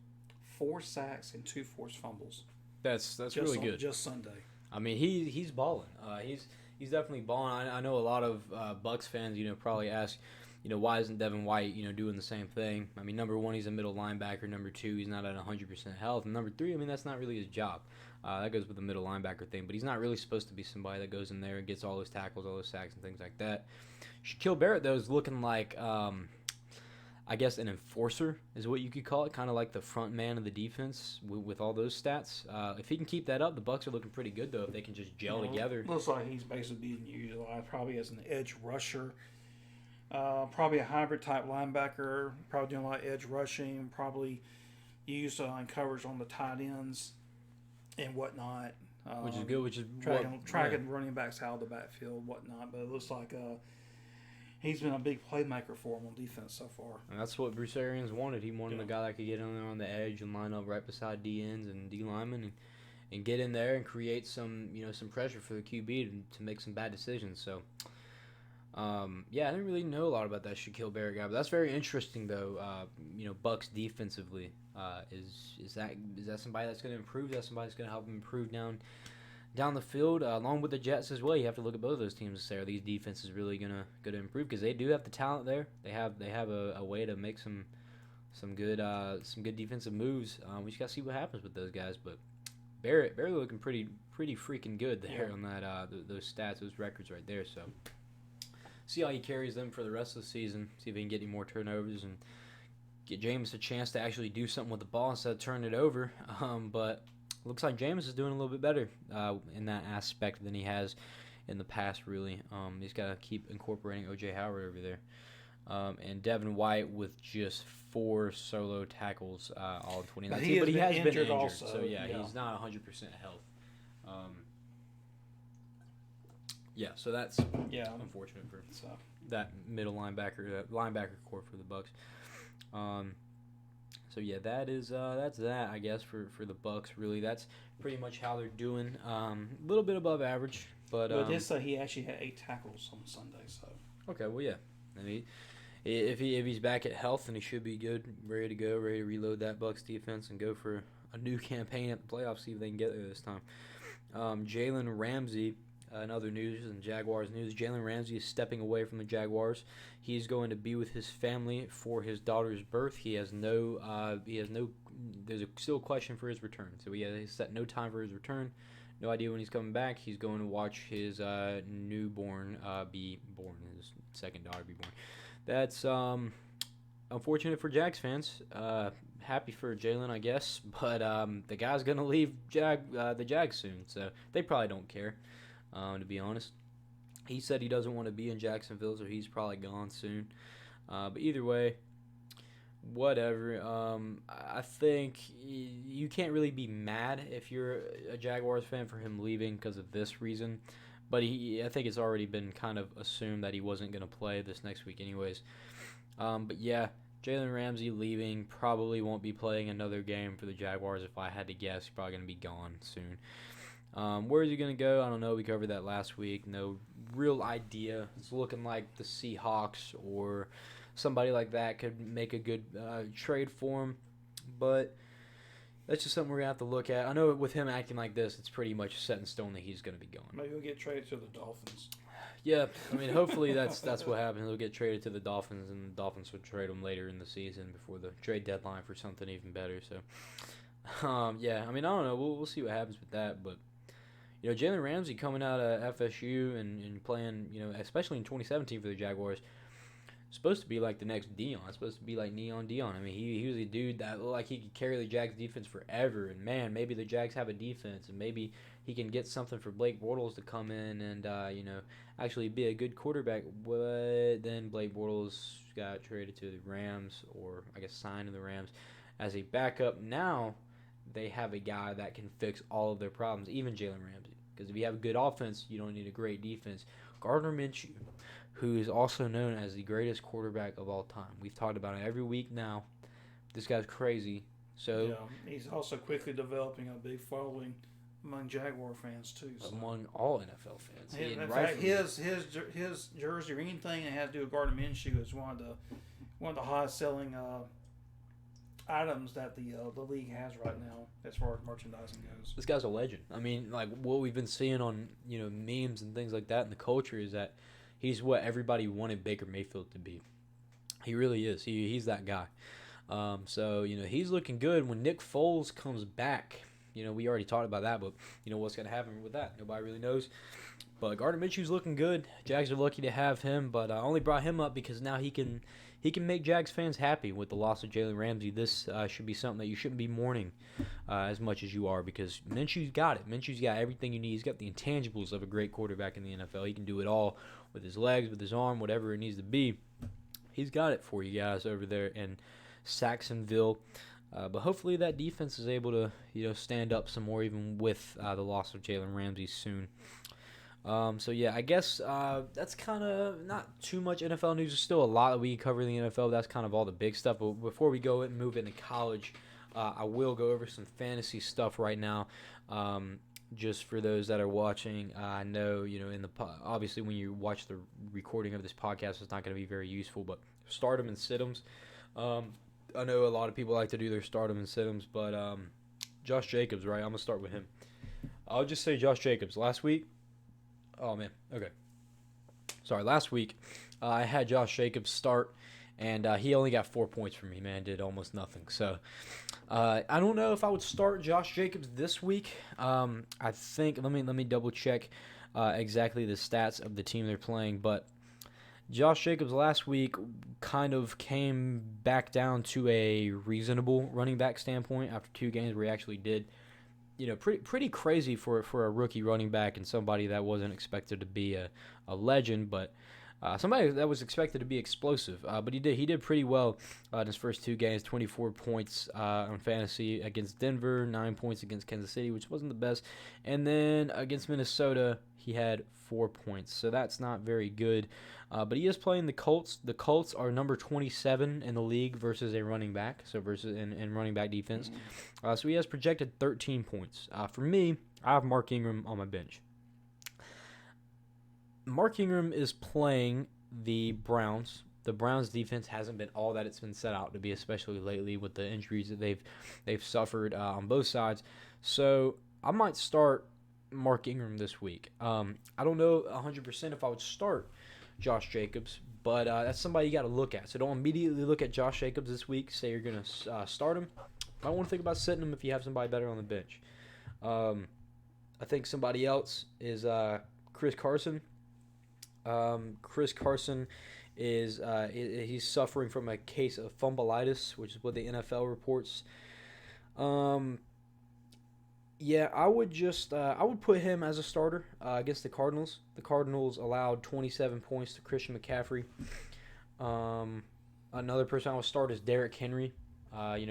4 sacks, and 2 forced fumbles. That's really good. Just Sunday. I mean, he's balling. He's definitely balling. I know a lot of Bucks fans, probably ask, why isn't Devin White, doing the same thing? I mean, number 1, he's a middle linebacker. Number 2, he's not at 100% health. And number 3, I mean, that's not really his job. That goes with the middle linebacker thing. But he's not really supposed to be somebody that goes in there and gets all those tackles, all those sacks, and things like that. Shaquille Barrett, though, is looking like, I guess, an enforcer is what you could call it, kind of like the front man of the defense with all those stats. If he can keep that up, the Bucks are looking pretty good, though, if they can just gel together. Looks like he's basically being utilized probably as an edge rusher. Probably a hybrid type linebacker, probably doing a lot of edge rushing, probably used in coverage on the tight ends and whatnot. Which is good, which is tracking running backs out of the backfield, whatnot. But it looks like he's been a big playmaker for him on defense so far. And that's what Bruce Arians wanted. He wanted a guy that could get in there on the edge and line up right beside D ends and D linemen and get in there and create some some pressure for the QB to make some bad decisions. So. I didn't really know a lot about that Shaquille Barrett guy, but that's very interesting though. Bucks defensively, is that somebody that's going to improve? Is that somebody that's going to help him improve down the field, along with the Jets as well? You have to look at both of those teams and say, are these defenses really going to improve? Because they do have the talent there. They have a way to make some good defensive moves. We just got to see what happens with those guys, but. Barrett looking pretty freaking good there on that those stats, those records right there. So. See how he carries them for the rest of the season. See if he can get any more turnovers and get Jameis a chance to actually do something with the ball instead of turning it over. But looks like Jameis is doing a little bit better in that aspect than he has in the past, really. He's got to keep incorporating O.J. Howard over there. and Devin White with just 4 solo tackles all in 2019. But he has been injured also, so yeah, he's not 100% health. So that's unfortunate for that middle linebacker, linebacker core for the Bucks. So yeah, that's that, I guess, for the Bucks. Really, that's pretty much how they're doing. A little bit above average, but they say he actually had 8 tackles on Sunday. So okay, well yeah, I mean, if he's back at health, then he should be good, ready to go, ready to reload that Bucks defense and go for a new campaign at the playoffs. See if they can get there this time. Jalen Ramsey. In other news and Jaguars news, Jalen Ramsey is stepping away from the Jaguars. He's going to be with his family for his daughter's birth. There's still a question for his return. So he has set no time for his return. No idea when he's coming back. He's going to watch his newborn be born, his second daughter be born. That's unfortunate for Jags fans. Happy for Jalen, I guess, but the guy's going to leave the Jags soon, so they probably don't care. To be honest, he said he doesn't want to be in Jacksonville, so he's probably gone soon. But either way, whatever. I think you can't really be mad if you're a Jaguars fan for him leaving because of this reason. But I think it's already been kind of assumed that he wasn't going to play this next week anyways. But yeah, Jalen Ramsey leaving, probably won't be playing another game for the Jaguars. If I had to guess, he's probably going to be gone soon. Where is he going to go? I don't know. We covered that last week. No real idea. It's looking like the Seahawks or somebody like that could make a good trade for him. But that's just something we're going to have to look at. I know with him acting like this, it's pretty much set in stone that he's going to be gone. Maybe he'll get traded to the Dolphins. Yeah, I mean, hopefully that's what happens. He'll get traded to the Dolphins, and the Dolphins will trade him later in the season before the trade deadline for something even better. So, yeah, I mean, I don't know. We'll see what happens with that, but Jalen Ramsey coming out of FSU and playing, especially in 2017 for the Jaguars, supposed to be like the next Dion. Supposed to be like Neon Dion. I mean, he was a dude that looked like he could carry the Jags defense forever. And man, maybe the Jags have a defense, and maybe he can get something for Blake Bortles to come in and actually be a good quarterback. But then Blake Bortles got traded to the Rams, or I guess signed to the Rams as a backup. Now they have a guy that can fix all of their problems, even Jalen Ramsey. Because if you have a good offense, you don't need a great defense. Gardner Minshew, who is also known as the greatest quarterback of all time. We've talked about it every week now. This guy's crazy. So yeah, he's also quickly developing a big following among Jaguar fans too. So. Among all NFL fans. In fact, his jersey or anything that has to do with Gardner Minshew is one of the highest selling items that the league has right now as far as merchandising goes. This guy's a legend. I mean, like what we've been seeing on memes and things like that in the culture is that he's what everybody wanted Baker Mayfield to be. He really is. He's that guy. So he's looking good. When Nick Foles comes back, we already talked about that, but what's going to happen with that? Nobody really knows. But Gardner Minshew's looking good. Jags are lucky to have him, but I only brought him up because now he can make Jags fans happy with the loss of Jalen Ramsey. This should be something that you shouldn't be mourning as much as you are, because Minshew's got it. Minshew's got everything you need. He's got the intangibles of a great quarterback in the NFL. He can do it all with his legs, with his arm, whatever it needs to be. He's got it for you guys over there in Saxonville. But hopefully that defense is able to stand up some more, even with the loss of Jalen Ramsey soon. So yeah, I guess that's kind of not too much NFL news. There's still a lot that we can cover in the NFL. That's kind of all the big stuff. But before we go and move into college, I will go over some fantasy stuff right now. Just for those that are watching, I know obviously when you watch the recording of this podcast, it's not going to be very useful. But stardom and sit-ems. I know a lot of people like to do their stardom and sit-ems, but Josh Jacobs, right? I'm gonna start with him. I'll just say Josh Jacobs. Last week. Oh, man. Okay. Sorry. Last week, I had Josh Jacobs start, and he only got 4 points from me, man. Did almost nothing. So, I don't know if I would start Josh Jacobs this week. I think, let me double-check exactly the stats of the team they're playing. But Josh Jacobs last week kind of came back down to a reasonable running back standpoint after 2 games where he actually did pretty crazy for a rookie running back and somebody that wasn't expected to be a legend, but Somebody that was expected to be explosive, but he did. He did pretty well in his first 2 games. 24 points on fantasy against Denver, 9 points against Kansas City, which wasn't the best, and then against Minnesota he had 4 points. So that's not very good. But he is playing the Colts. The Colts are number 27 in the league versus a running back, so versus in running back defense. So he has projected 13 points. For me, I have Mark Ingram on my bench. Mark Ingram is playing the Browns. The Browns defense hasn't been all that it's been set out to be, especially lately with the injuries that they've suffered on both sides. So I might start Mark Ingram this week. I don't know 100% if I would start Josh Jacobs, but that's somebody you got to look at. So don't immediately look at Josh Jacobs this week. Say you're going to start him. I want to think about sitting him if you have somebody better on the bench. I think somebody else is Chris Carson. Chris Carson is he's suffering from a case of fumbleitis, which is what the NFL reports. Yeah, I would put him as a starter against the Cardinals. The Cardinals allowed 27 points to Christian McCaffrey. Another person I would start is Derrick Henry.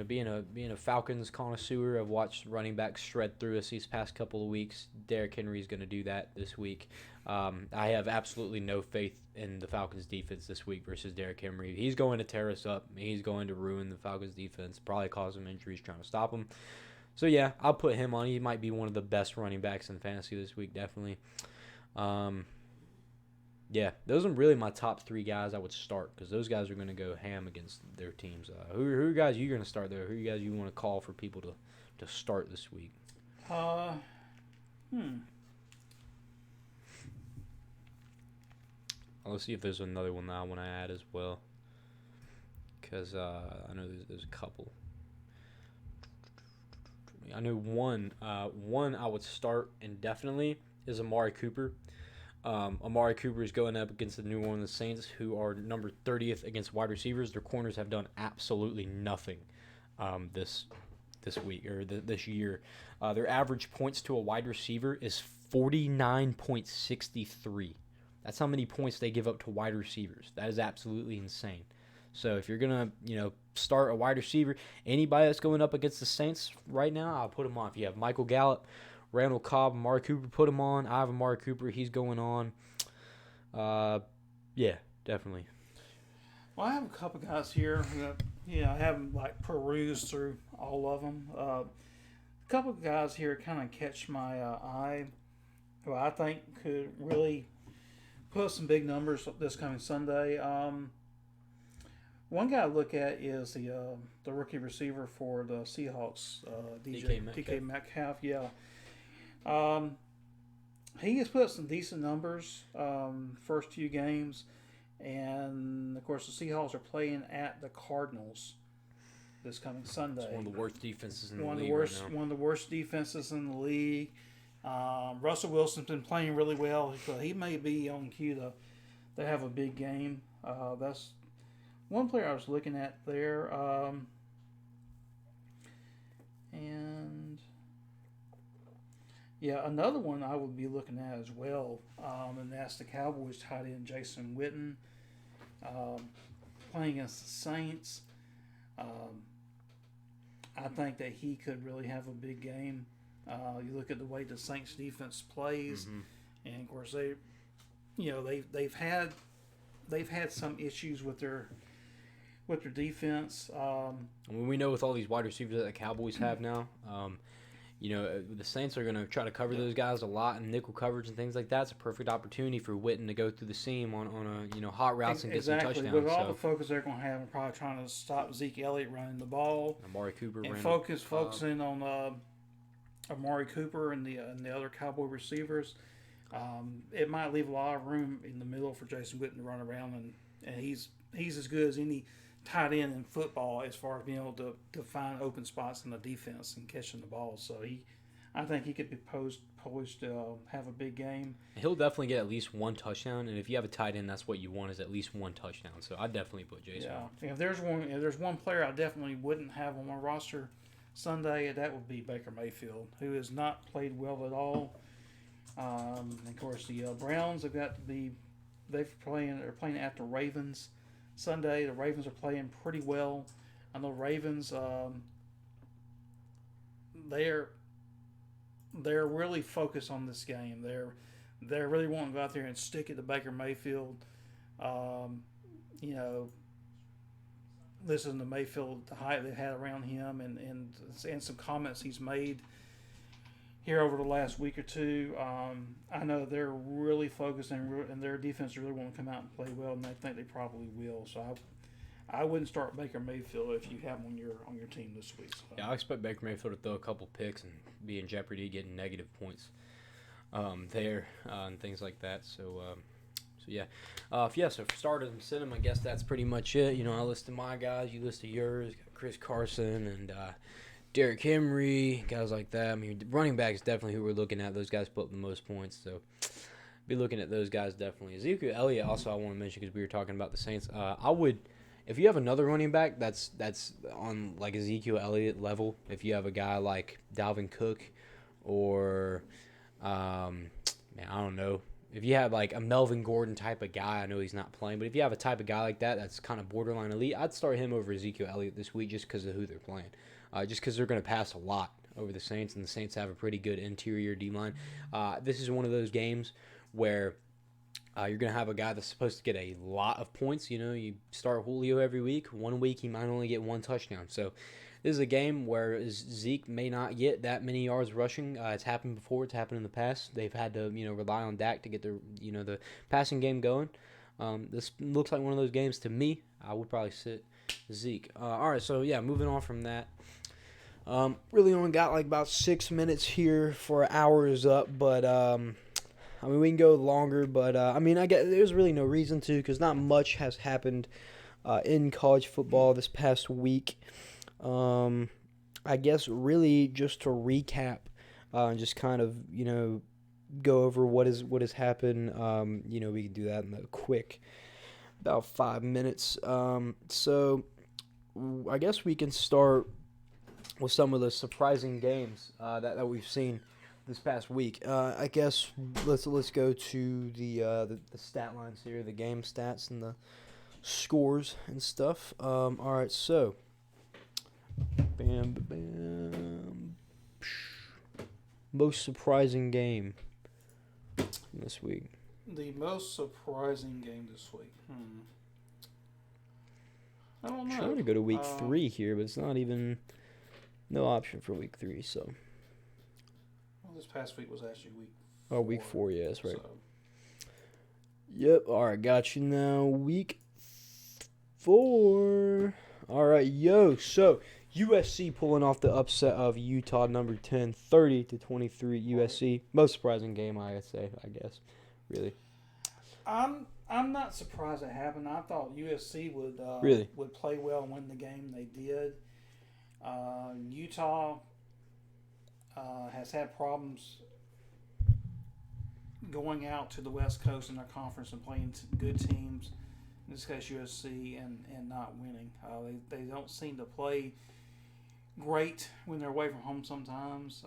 Being a Falcons connoisseur, I've watched running backs shred through us these past couple of weeks. Derrick Henry is going to do that this week. I have absolutely no faith in the Falcons defense this week versus Derrick Henry. He's going to tear us up. He's going to ruin the Falcons defense, probably cause them injuries trying to stop him. So, yeah, I'll put him on. He might be one of the best running backs in fantasy this week, definitely. Yeah, those are really my top 3 guys I would start because those guys are going to go ham against their teams. Who guys are you going to start, though? Who you guys you want to call for people to start this week? Let's see if there's another one that I want to add as well because I know there's a couple. I know one I would start indefinitely is Amari Cooper. Amari Cooper is going up against the New Orleans Saints, who are number 30th against wide receivers. Their corners have done absolutely nothing this week or this year. Their average points to a wide receiver is 49.63. That's how many points they give up to wide receivers. That is absolutely insane. So if you're gonna, start a wide receiver, anybody that's going up against the Saints right now, I'll put them on. If you have Michael Gallup, Randall Cobb, Amari Cooper, put him on. I have Amari Cooper. He's going on. Yeah, definitely. Well, I have a couple guys here that, I haven't perused through all of them. A couple of guys here kind of catch my eye who I think could really put up some big numbers this coming Sunday. One guy I look at is the rookie receiver for the Seahawks, DK Metcalf. Yeah. He has put up some decent numbers first few games, and of course the Seahawks are playing at the Cardinals this coming Sunday. It's one of the worst defenses in the league right now. One of the worst defenses in the league. Russell Wilson's been playing really well, so he may be on cue to have a big game. That's one player I was looking at there, and another one I would be looking at as well, and that's the Cowboys tight end Jason Witten, playing against the Saints. I think that he could really have a big game. You look at the way the Saints defense plays, and of course they've had some issues with their defense. We know with all these wide receivers that the Cowboys have now, the Saints are going to try to cover those guys a lot in nickel coverage and things like that. It's a perfect opportunity for Witten to go through the seam on a hot routes and get some touchdowns. With all the focus they're going to have, and probably trying to stop Zeke Elliott running the ball, Amari Cooper, and focusing on Amari Cooper and the other Cowboy receivers. It might leave a lot of room in the middle for Jason Witten to run around, and he's as good as any tight end in football as far as being able to find open spots in the defense and catching the ball. So I think he could be poised to have a big game. He'll definitely get at least one touchdown, and if you have a tight end, that's what you want is at least one touchdown. So I'd definitely put Jason. Yeah, if there's one player I definitely wouldn't have on my roster Sunday, that would be Baker Mayfield, who has not played well at all. And of course, the Browns have got to be They're playing at the Ravens Sunday. The Ravens are playing pretty well. I know Ravens. They're they're really focused on this game. They're really wanting to go out there and stick it to Baker Mayfield. Um, you know, listen to Mayfield, the hype they've had around him, and some comments he's made here over the last week or two. I know they're really focused and their defense really want to come out and play well, and I think they probably will. So I wouldn't start Baker Mayfield if you have him on your team this week. So. Yeah, I expect Baker Mayfield to throw a couple picks and be in jeopardy getting negative points there and things like that. So yeah. So for starters and sit 'em, I guess that's pretty much it. You know, I listed my guys, you listed yours, Chris Carson and Derrick Henry, guys like that. I mean, running backs definitely who we're looking at. Those guys put up the most points, so be looking at those guys definitely. Ezekiel Elliott also I want to mention because we were talking about the Saints. I would, if you have another running back that's on like Ezekiel Elliott level, if you have a guy like Dalvin Cook or, I don't know. If you have like a Melvin Gordon type of guy, I know he's not playing, but if you have a type of guy like that that's kind of borderline elite, I'd start him over Ezekiel Elliott this week just because of who they're playing. Just because they're going to pass a lot over the Saints, and the Saints have a pretty good interior D-line. This is one of those games where you're going to have a guy that's supposed to get a lot of points. You know, you start Julio every week. 1 week, he might only get 1 touchdown. So this is a game where Zeke may not get that many yards rushing. It's happened before. It's happened in the past. They've had to, rely on Dak to get the passing game going. This looks like one of those games to me. I would probably sit Zeke. All right, so yeah, moving on from that. Really only got like about 6 minutes here for an hour is up, but we can go longer, but I guess there's really no reason to because not much has happened in college football this past week. I guess really just to recap, just kind of go over what has happened. We can do that in a quick about 5 minutes. So I guess we can start with some of the surprising games that we've seen this past week. I guess let's go to the stat lines here, the game stats and the scores and stuff. All right, so bam. Most surprising game this week. The most surprising game this week. I don't know. I'm trying to go to week 3 here, but it's not even no option for week 3. So. Well, this past week was actually week 4. Oh, week 4, yeah, that's right. So. Yep, all right, got you now. Week 4. All right, so USC pulling off the upset of Utah, number 10, 30-23 USC. Most surprising game, I guess, really. I'm not surprised it happened. I thought USC would play well and win the game. They did. Utah has had problems going out to the West Coast in their conference and playing good teams, in this case USC, and not winning. They don't seem to play great when they're away from home sometimes,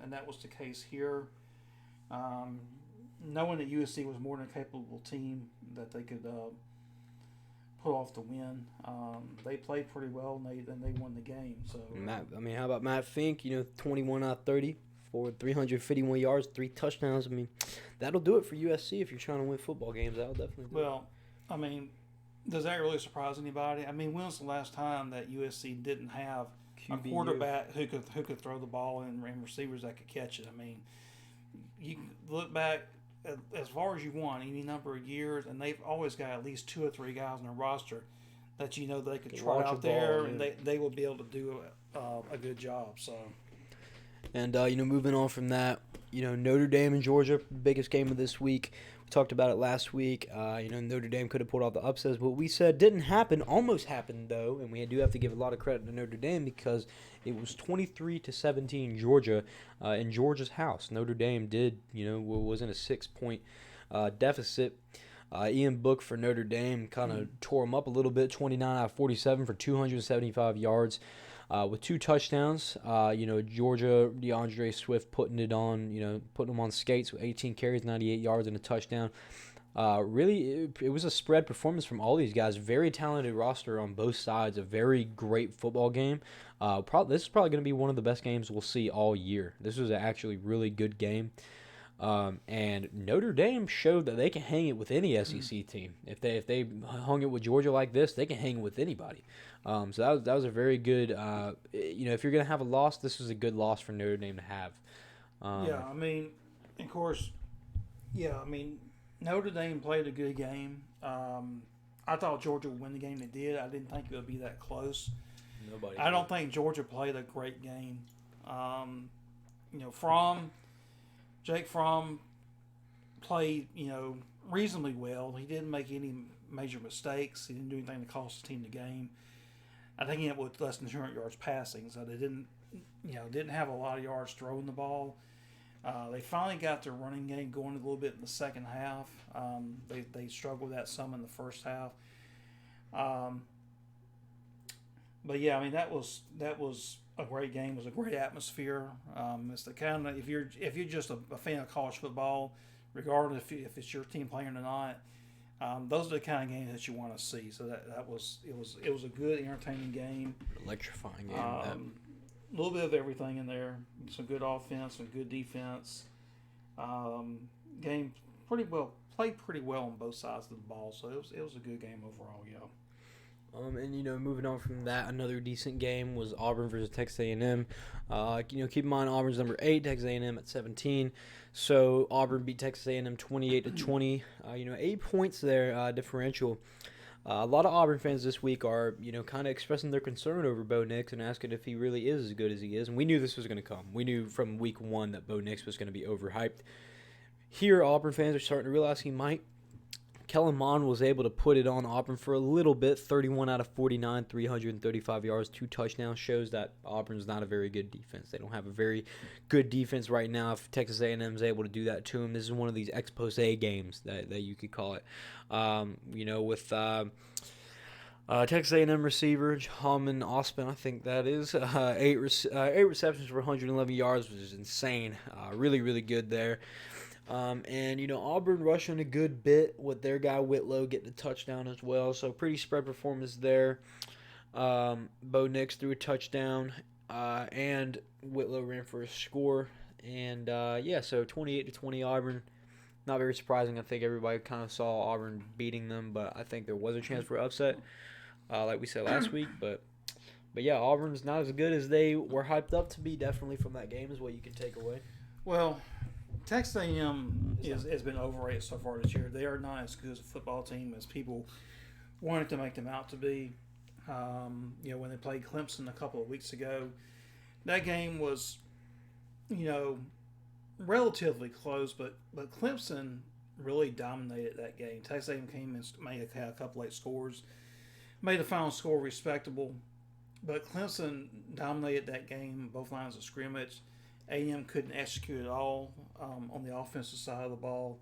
and that was the case here. Knowing that USC was more than a capable team that they could pull off the win, they played pretty well and they won the game. So how about Matt Fink? 21 out of 30 for 351 yards, 3 touchdowns. That'll do it for USC if you're trying to win football games. That'll definitely do it. Does that really surprise anybody? When was the last time that USC didn't have a quarterback who could throw the ball and receivers that could catch it? You can look back as far as you want, any number of years, and they've always got at least 2 or 3 guys on their roster that they could trot out there, and they will be able to do a good job. So, and moving on from that, Notre Dame and Georgia, biggest game of this week. We talked about it last week. Notre Dame could have pulled off the upsets, but we said didn't happen. Almost happened though, and we do have to give a lot of credit to Notre Dame because it was 23-17 Georgia in Georgia's house. Notre Dame did, was in a 6-point deficit. Ian Book for Notre Dame kind of tore him up a little bit, 29 out of 47 for 275 yards. With 2 touchdowns, Georgia, DeAndre Swift putting them on skates with 18 carries, 98 yards, and a touchdown. Really, it was a spread performance from all these guys. Very talented roster on both sides. A very great football game. This is probably going to be one of the best games we'll see all year. This was actually really good game. And Notre Dame showed that they can hang it with any SEC team. If they hung it with Georgia like this, they can hang it with anybody. So that was a very good. If you're gonna have a loss, this was a good loss for Notre Dame to have. Yeah, I mean, of course, yeah, I mean, Notre Dame played a good game. I thought Georgia would win the game. They did. I didn't think it would be that close. Nobody. I don't think Georgia played a great game. Jake Fromm played, reasonably well. He didn't make any major mistakes. He didn't do anything to cost the team the game. I think he ended with less than 200 yards passing, so they didn't have a lot of yards throwing the ball. They finally got their running game going a little bit in the second half. They struggled with that some in the first half. But yeah, I mean that was a great game. It was a great atmosphere. It's the kind of if you're just a fan of college football, regardless if it's your team playing or not, those are the kind of games that you want to see. So it was a good, entertaining game. Electrifying game. A little bit of everything in there. Some good offense, some good defense. Game played pretty well on both sides of the ball. So it was a good game overall. Yeah. Moving on from that, another decent game was Auburn versus Texas A&M. Keep in mind Auburn's number 8, Texas A&M at 17. So Auburn beat Texas A&M 28-20. 8 points there differential. A lot of Auburn fans this week are, kind of expressing their concern over Bo Nix and asking if he really is as good as he is. And we knew this was going to come. We knew from week 1 that Bo Nix was going to be overhyped. Here, Auburn fans are starting to realize he might. Kellen Mond was able to put it on Auburn for a little bit, 31 out of 49, 335 yards, 2 touchdowns, shows that Auburn's not a very good defense. They don't have a very good defense right now. If Texas A&M is able to do that to them, this is one of these expose games that you could call it. With Texas A&M receiver Jamin Austin, I think that is, 8 receptions for 111 yards, which is insane. Really, really good there. Auburn rushing a good bit with their guy Whitlow getting a touchdown as well. So pretty spread performance there. Bo Nix threw a touchdown, and Whitlow ran for a score. And so 28-20 Auburn. Not very surprising. I think everybody kind of saw Auburn beating them, but I think there was a chance for upset, like we said last week. But yeah, Auburn's not as good as they were hyped up to be. Definitely from that game is what you can take away. Well, Texas A&M has been overrated so far this year. They are not as good as a football team as people wanted to make them out to be. When they played Clemson a couple of weeks ago, that game was, relatively close, but Clemson really dominated that game. Texas A&M came and made a couple late scores, made the final score respectable, but Clemson dominated that game, both lines of scrimmage. A&M couldn't execute at all on the offensive side of the ball.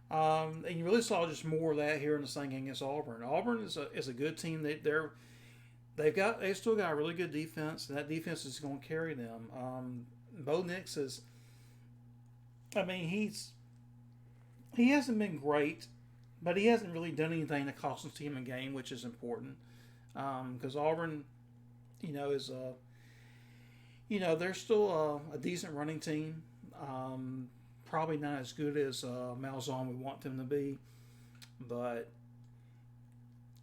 And you really saw just more of that here in the same game against Auburn. Auburn is a good team. They've still got a really good defense, and that defense is going to carry them. Bo Nix he hasn't been great, but he hasn't really done anything to cost his team a game, which is important. Because Auburn, is they're still a decent running team. Probably not as good as Malzahn we want them to be. But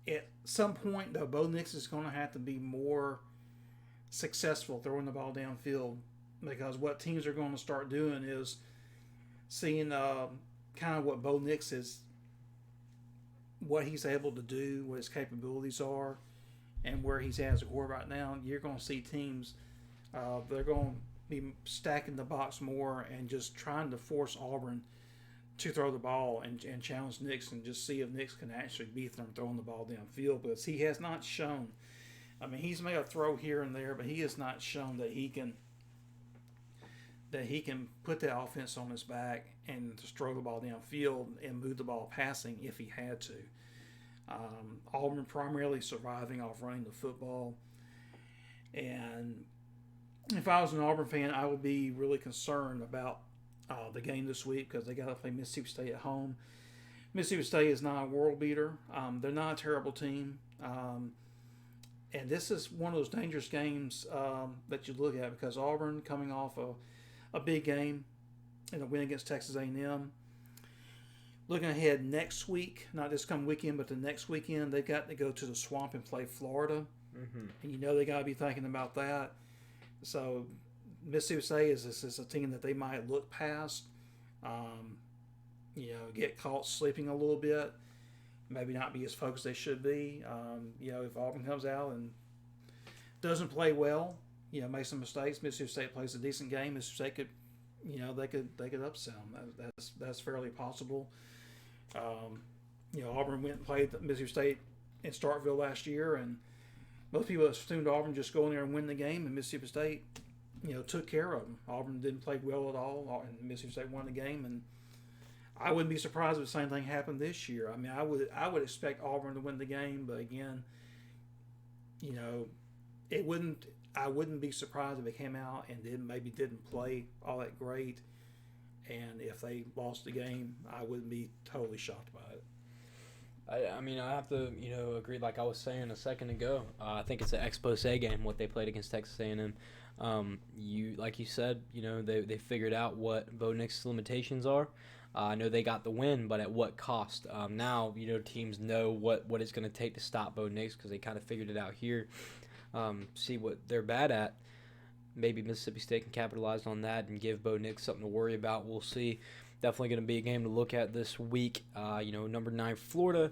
at some point, though, Bo Nix is going to have to be more successful throwing the ball downfield, because what teams are going to start doing is seeing kind of what Bo Nix is, what he's able to do, what his capabilities are, and where he's at as a quarterback now. You're going to see teams they're going to be stacking the box more and just trying to force Auburn to throw the ball and challenge Nix and just see if Nix can actually beat them throwing the ball downfield, because he has not shown. I mean, he's made a throw here and there, but he has not shown that he can put that offense on his back and just throw the ball downfield and move the ball passing if he had to. Auburn primarily surviving off running the football. And if I was an Auburn fan, I would be really concerned about the game this week, because they got to play Mississippi State at home. Mississippi State is not a world beater. They're not a terrible team. And this is one of those dangerous games that you look at because Auburn coming off a big game in a win against Texas A&M. Looking ahead next week, not this coming weekend, but the next weekend, they've got to go to the Swamp and play Florida. Mm-hmm. And you know they got to be thinking about that. So Mississippi State is a team that they might look past, get caught sleeping a little bit, maybe not be as focused they should be. If Auburn comes out and doesn't play well, makes some mistakes, Mississippi State plays a decent game, Mississippi State could, they could upset them. That's fairly possible. Auburn went and played Mississippi State in Starkville last year, and most people assumed Auburn just go in there and win the game, and Mississippi State, took care of them. Auburn didn't play well at all, and Mississippi State won the game, and I wouldn't be surprised if the same thing happened this year. I mean, I would expect Auburn to win the game, but again, I wouldn't be surprised if it came out and didn't play all that great. And if they lost the game, I wouldn't be totally shocked by it. I have to, agree. Like I was saying a second ago, I think it's an expose game what they played against Texas A&M. Like you said, they figured out what Bo Nix's limitations are. I know they got the win, but at what cost? Now, teams know what it's going to take to stop Bo Nix because they kind of figured it out here. See what they're bad at. Maybe Mississippi State can capitalize on that and give Bo Nix something to worry about. We'll see. Definitely going to be a game to look at this week. Number 9 Florida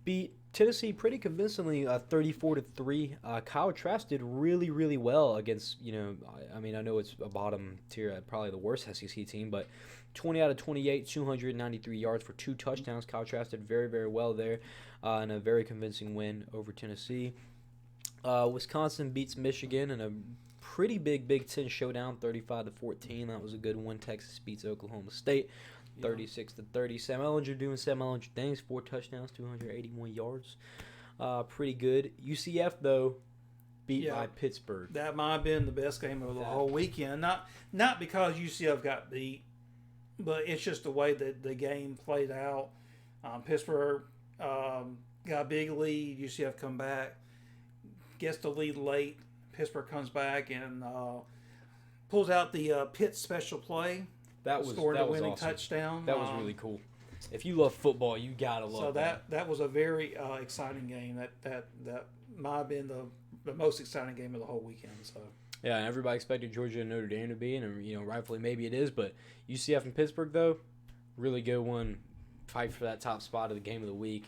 beat Tennessee pretty convincingly, 34-3. Kyle Trask did really, really well against. I know it's a bottom tier, probably the worst SEC team, but 20 out of 28, 293 yards for 2 touchdowns. Kyle Trask did very, very well there, and a very convincing win over Tennessee. Wisconsin beats Michigan in a pretty big Big Ten showdown, 35-14. That was a good one. Texas beats Oklahoma State, 36-30. Sam Ehlinger doing Sam Ehlinger things, 4 touchdowns, 281 yards. Pretty good. UCF though beat by Pittsburgh. That might have been the best game of the whole weekend. Not because UCF got beat, but it's just the way that the game played out. Pittsburgh got a big lead. UCF come back, gets the lead late. Pittsburgh comes back and pulls out the Pitt special play. Scored a winning awesome. Touchdown. That was really cool. If you love football, you gotta love that. So that was a very exciting game. That might have been the most exciting game of the whole weekend. So yeah, and everybody expected Georgia and Notre Dame to be, and rightfully maybe it is, but UCF and Pittsburgh though, really good one. Fight for that top spot of the game of the week.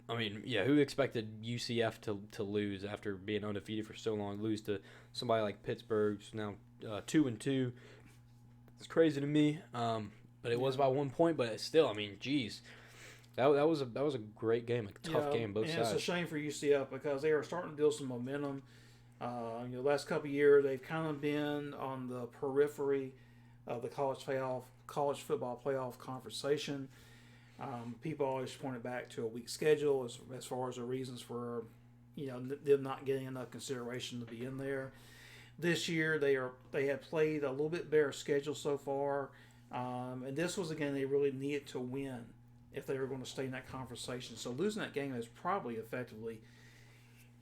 Who expected UCF to lose after being undefeated for so long? Lose to somebody like Pittsburgh, who's now 2-2. It's crazy to me. But it was by 1 point. But still, geez, that was a great game, a tough game both sides. It's a shame for UCF because they are starting to build some momentum. The last couple of years they've kind of been on the periphery of the college football playoff conversation. People always pointed back to a weak schedule as far as the reasons for them not getting enough consideration to be in there. This year they have played a little bit better schedule so far, and this was a game they really needed to win if they were going to stay in that conversation. So losing that game is probably effectively,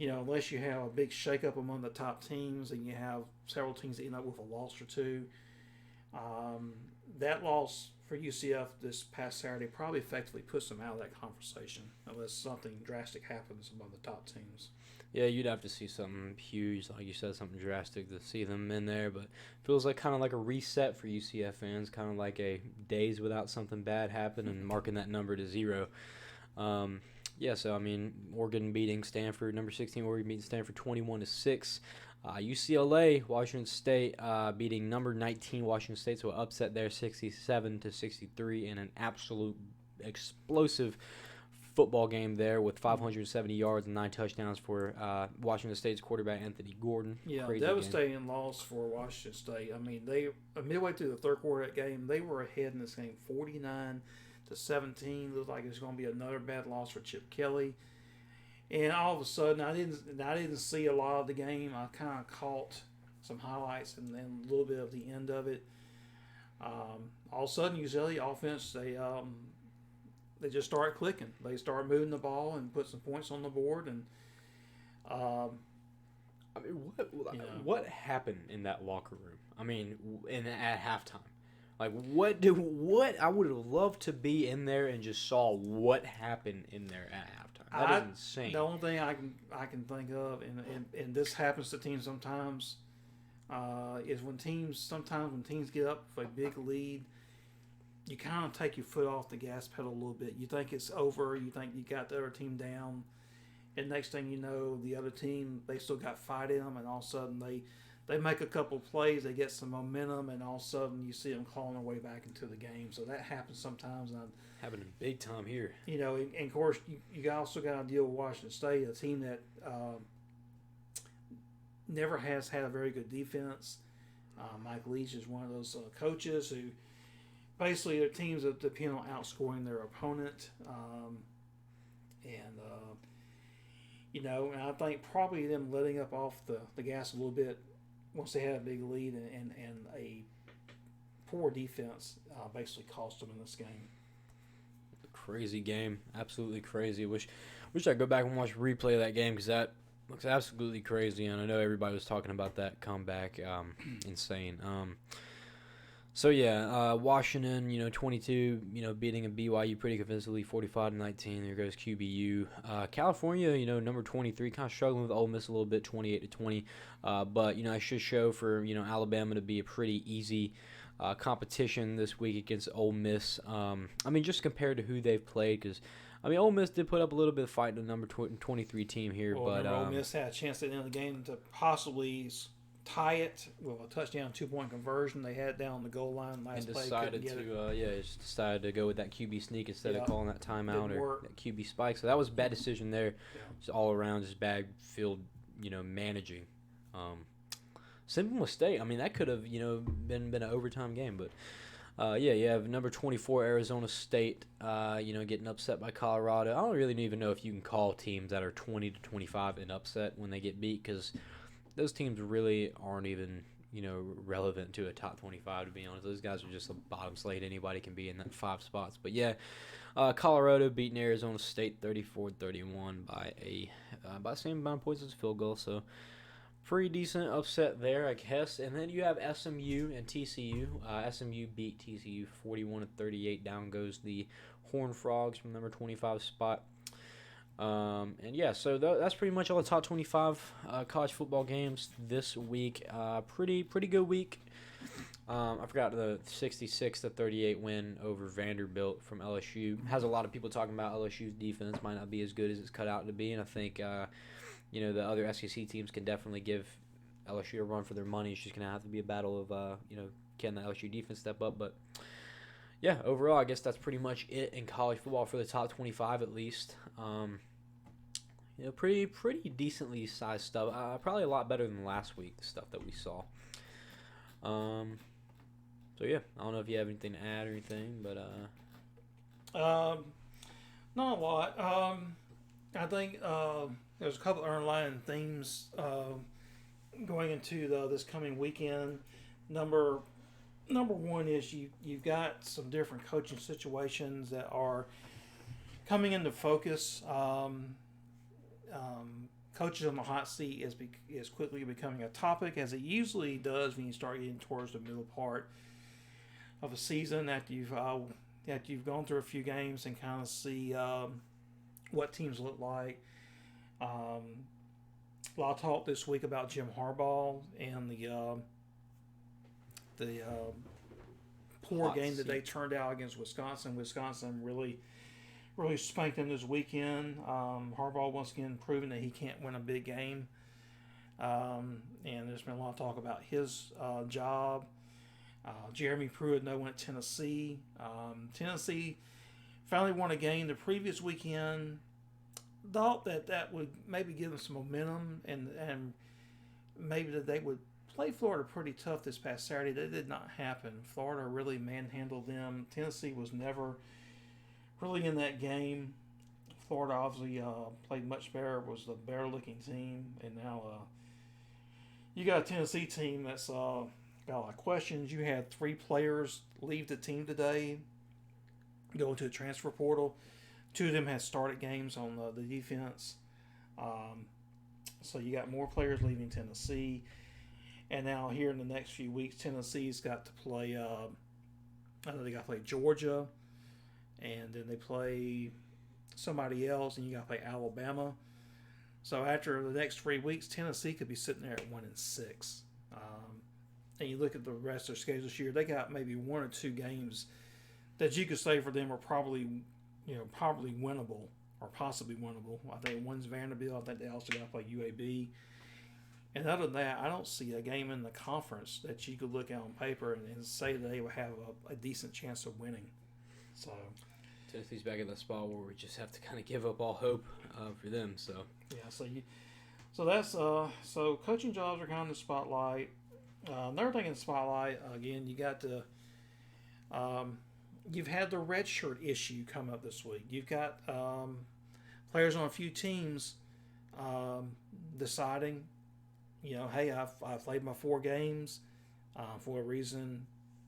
unless you have a big shakeup among the top teams and you have several teams that end up with a loss or two. That loss for UCF this past Saturday probably effectively puts them out of that conversation unless something drastic happens among the top teams. Yeah, you'd have to see something huge, like you said, something drastic to see them in there. But it feels like kind of like a reset for UCF fans, kind of like a days without something bad happen and marking that number to 0. Oregon beating Stanford, number 16 Oregon beating Stanford 21-6. UCLA, Washington State beating number 19 Washington State, so an upset there, 67-63, in an absolute explosive football game there with 570 yards and 9 touchdowns for Washington State's quarterback Anthony Gordon. Yeah, Crazy devastating loss for Washington State. They midway through the third quarter of that game, they were ahead in this game 49-17. Looked like it was going to be another bad loss for Chip Kelly. And all of a sudden, I didn't see a lot of the game. I kind of caught some highlights and then a little bit of the end of it. All of a sudden, UCLA offense, they just start clicking. They start moving the ball and put some points on the board. And I mean, what happened in that locker room? I mean, at halftime, like what I would have loved to be in there and just saw what happened in there at halftime. That is insane. The only thing I can think of, and this happens to teams sometimes, is when teams get up for a big lead, you kind of take your foot off the gas pedal a little bit. You think it's over. You think you got the other team down. And next thing you know, the other team, they still got fight in them, and all of a sudden they make a couple plays, they get some momentum, and all of a sudden you see them clawing their way back into the game. So that happens sometimes. And happening big time here. You know, and of course, you also got to deal with Washington State, a team that never has had a very good defense. Mike Leach is one of those coaches who basically their teams that depend on outscoring their opponent. You know, and I think probably them letting up off the gas a little bit once they had a big lead and a poor defense basically cost them in this game. Crazy game, absolutely crazy. Wish I could go back and watch a replay of that game because that looks absolutely crazy. And I know everybody was talking about that comeback, insane. So yeah, Washington, 22, beating a BYU pretty convincingly, 45-19. There goes QBU. California, number 23, kind of struggling with Ole Miss a little bit, 28-20. But it should show for Alabama to be a pretty easy competition this week against Ole Miss. Just compared to who they've played, because Ole Miss did put up a little bit of fight in the number 23 team here, but Ole Miss had a chance at the end of the game to possibly tie it with a touchdown 2-point conversion. They had it down the goal line last play. Just decided to go with that QB sneak instead of calling that timeout or that QB spike. So that was a bad decision there. Just all around, just bad field, managing. Simple mistake. That could have, been an overtime game, but you have number 24 Arizona State, getting upset by Colorado. I don't really even know if you can call teams that are 20-25 an upset when they get beat, because those teams really aren't even, relevant to a top 25, to be honest. Those guys are just a bottom slate. Anybody can be in that 5 spots. But yeah, Colorado beating Arizona State 34-31 by the same amount of points as a field goal. So pretty decent upset there, I guess. And then you have SMU and TCU. SMU beat TCU 41-38. Down goes the Horned Frogs from number 25 spot. So that's pretty much all the top 25 college football games this week. Pretty good week. I forgot the 66-38 win over Vanderbilt from LSU. Has a lot of people talking about LSU's defense might not be as good as it's cut out to be, and I think the other SEC teams can definitely give LSU a run for their money. It's just gonna have to be a battle of can the LSU defense step up, but. Yeah, overall, I guess that's pretty much it in college football for the top 25 at least. Pretty decently sized stuff. Probably a lot better than last week, the stuff that we saw. So yeah, I don't know if you have anything to add or anything, but not a lot. I think there's a couple of underlying themes going into this coming weekend. Number one is you've got some different coaching situations that are coming into focus. Coaches on the hot seat is quickly becoming a topic, as it usually does when you start getting towards the middle part of a season after you've gone through a few games and kind of see what teams look like. A lot of talk this week about Jim Harbaugh and the poor game that they turned out against Wisconsin. Wisconsin really spanked them this weekend. Harbaugh once again proving that he can't win a big game. And there's been a lot of talk about his job. Jeremy Pruitt went at Tennessee. Tennessee finally won a game the previous weekend. Thought that would maybe give them some momentum and maybe that they would play Florida pretty tough this past Saturday. That did not happen. Florida really manhandled them. Tennessee was never really in that game. Florida obviously played much better, was the better-looking team, and now you got a Tennessee team that's got a lot of questions. You had 3 players leave the team today. go into the transfer portal. Two of them had started games on the defense. So you got more players leaving Tennessee. And now here in the next few weeks, Tennessee's got to play. I know they got to play Georgia, and then they play somebody else, and you got to play Alabama. So after the next 3 weeks, Tennessee could be sitting there at 1-6. And you look at the rest of their schedule this year, they got maybe one or two games that you could say for them are probably winnable or possibly winnable. I think one's Vanderbilt. I think they also got to play UAB. And other than that, I don't see a game in the conference that you could look at on paper and say that they would have a decent chance of winning. So Tennessee's back in the spot where we just have to kind of give up all hope for them. So yeah, so coaching jobs are kind of in the spotlight. Another thing in the spotlight again, you got the you've had the red shirt issue come up this week. You've got players on a few teams deciding, hey, I've played my 4 games for a reason.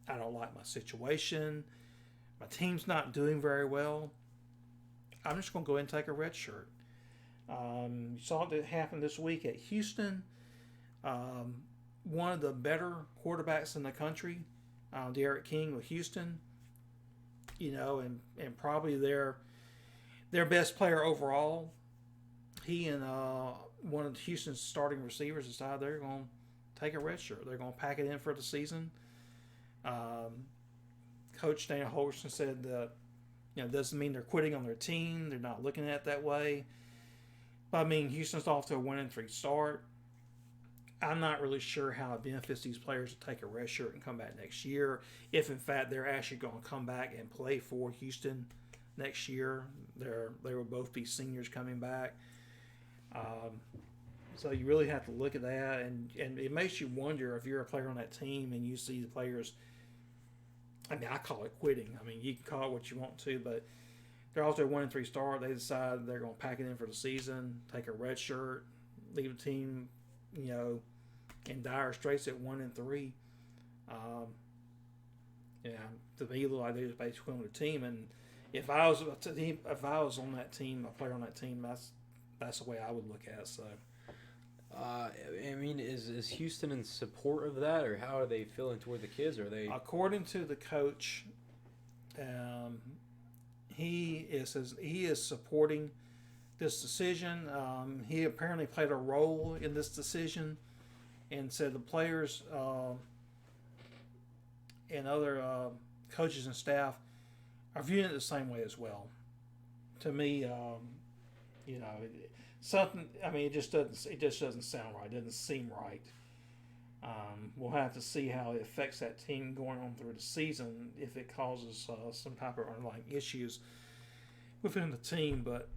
I don't like my situation. My team's not doing very well. I'm just going to go ahead and take a red shirt. You saw it happen this week at Houston. One of the better quarterbacks in the country, Derek King with Houston, and probably their best player overall. He and one of Houston's starting receivers decided they're going to take a red shirt. They're going to pack it in for the season. Coach Dana Holgorsen said that doesn't mean they're quitting on their team. They're not looking at it that way. But I mean, Houston's off to a 1-3 start. I'm not really sure how it benefits these players to take a red shirt and come back next year. If in fact they're actually going to come back and play for Houston next year, they will both be seniors coming back. So you really have to look at that, and it makes you wonder if you're a player on that team and you see the players. I mean, I call it quitting. I mean, you can call it what you want to, but they're also a 1-3 start. They decide they're going to pack it in for the season, take a red shirt, leave the team, in dire straits at 1-3. To me, it looked like they just basically on the team. And if I was on that team, a player on that team, that's the way I would look at it. So, I mean, is Houston in support of that, or how are they feeling toward the kids? Are they? According to the coach, he is supporting this decision. He apparently played a role in this decision, and said the players and other coaches and staff are viewing it the same way as well. To me, something. I mean, it just doesn't sound right. It doesn't seem right. We'll have to see how it affects that team going on through the season, if it causes some type of underlying issues within the team. But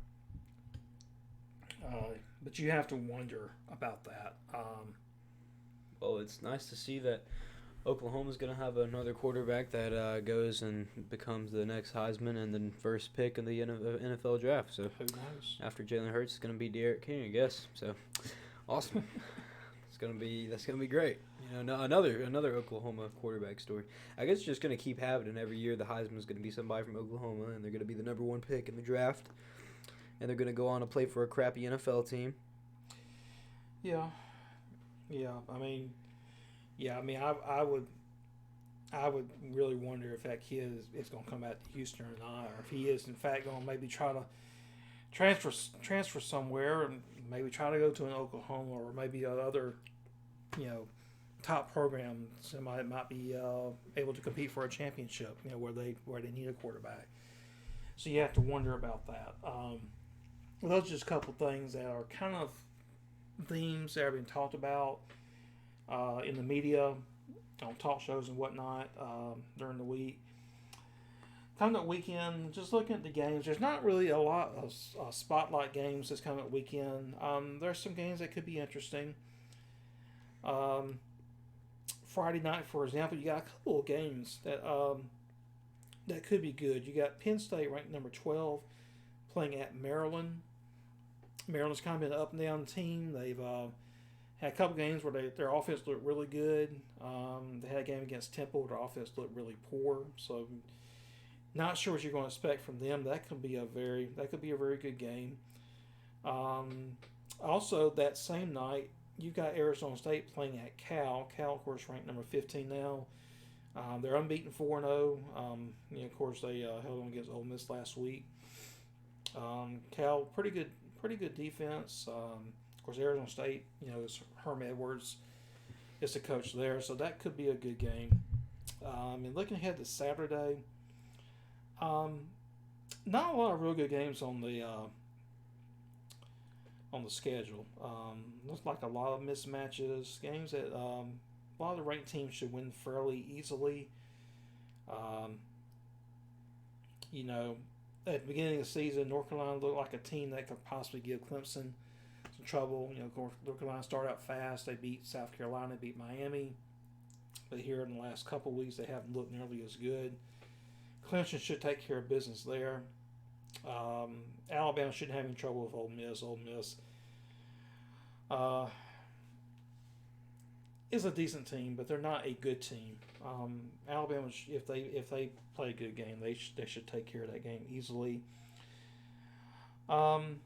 you have to wonder about that. Well, it's nice to see that Oklahoma's going to have another quarterback that goes and becomes the next Heisman and the first pick in the NFL draft. So Who knows? after Jalen Hurts, it's going to be Derek King, I guess. So awesome. That's gonna be great. Another Oklahoma quarterback story. I guess it's just gonna keep happening every year. The Heisman's gonna be somebody from Oklahoma, and they're gonna be the number 1 pick in the draft, and they're gonna go on to play for a crappy NFL team. Yeah. I mean, I would really wonder if that kid is going to come back to Houston or not, or if he is in fact going to maybe try to transfer somewhere and maybe try to go to an Oklahoma or maybe other, top program. Somebody might be able to compete for a championship, where they need a quarterback. So you have to wonder about that. Those are just a couple things that are kind of themes that have been talked about in the media, on talk shows and whatnot during the week. Coming up weekend, just looking at the games, there's not really a lot of spotlight games that's coming up weekend. There's some games that could be interesting. Friday night, for example, you got a couple of games that could be good. You got Penn State ranked number 12 playing at Maryland. Maryland's kind of been an up and down team. They've had a couple games where their offense looked really good. They had a game against Temple where their offense looked really poor. So Not sure what you're going to expect from them. That could be a very good game. Um, Also, that same night, you've got Arizona State playing at Cal. Cal, of course, ranked number 15 now. They're unbeaten 4-0. Of course, they held on against Ole Miss last week. Cal, pretty good defense. Of course, Arizona State, is Herm Edwards is the coach there, so that could be a good game. And looking ahead to Saturday, um, not a lot of real good games on the schedule. Looks like a lot of mismatches, games that a lot of the ranked teams should win fairly easily. Um, you know, at the beginning of the season, North Carolina looked like a team that could possibly give Clemson some trouble. Of course, North Carolina started out fast. They beat South Carolina, beat Miami. But here in the last couple of weeks, they haven't looked nearly as good. Clemson should take care of business there. Alabama shouldn't have any trouble with Ole Miss. Ole Miss uh, is a decent team, but they're not a good team. Alabama, if they play a good game, they should take care of that game easily. Um,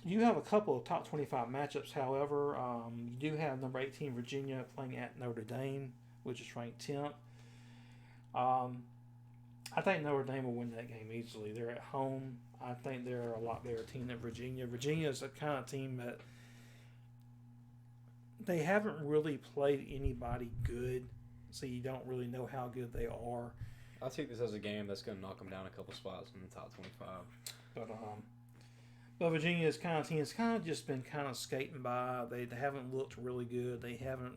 you have a couple of top 25 matchups, however. You do have number 18 Virginia playing at Notre Dame, which is ranked 10th. Um, I think Notre Dame will win that game easily. They're at home. I think they're a lot better team than Virginia. Virginia is the kind of team that they haven't really played anybody good, so you don't really know how good they are. I take this as a game that's going to knock them down a couple spots in the top 25. But Virginia is kind of team. It's kind of just been kind of skating by. They haven't looked really good. They haven't,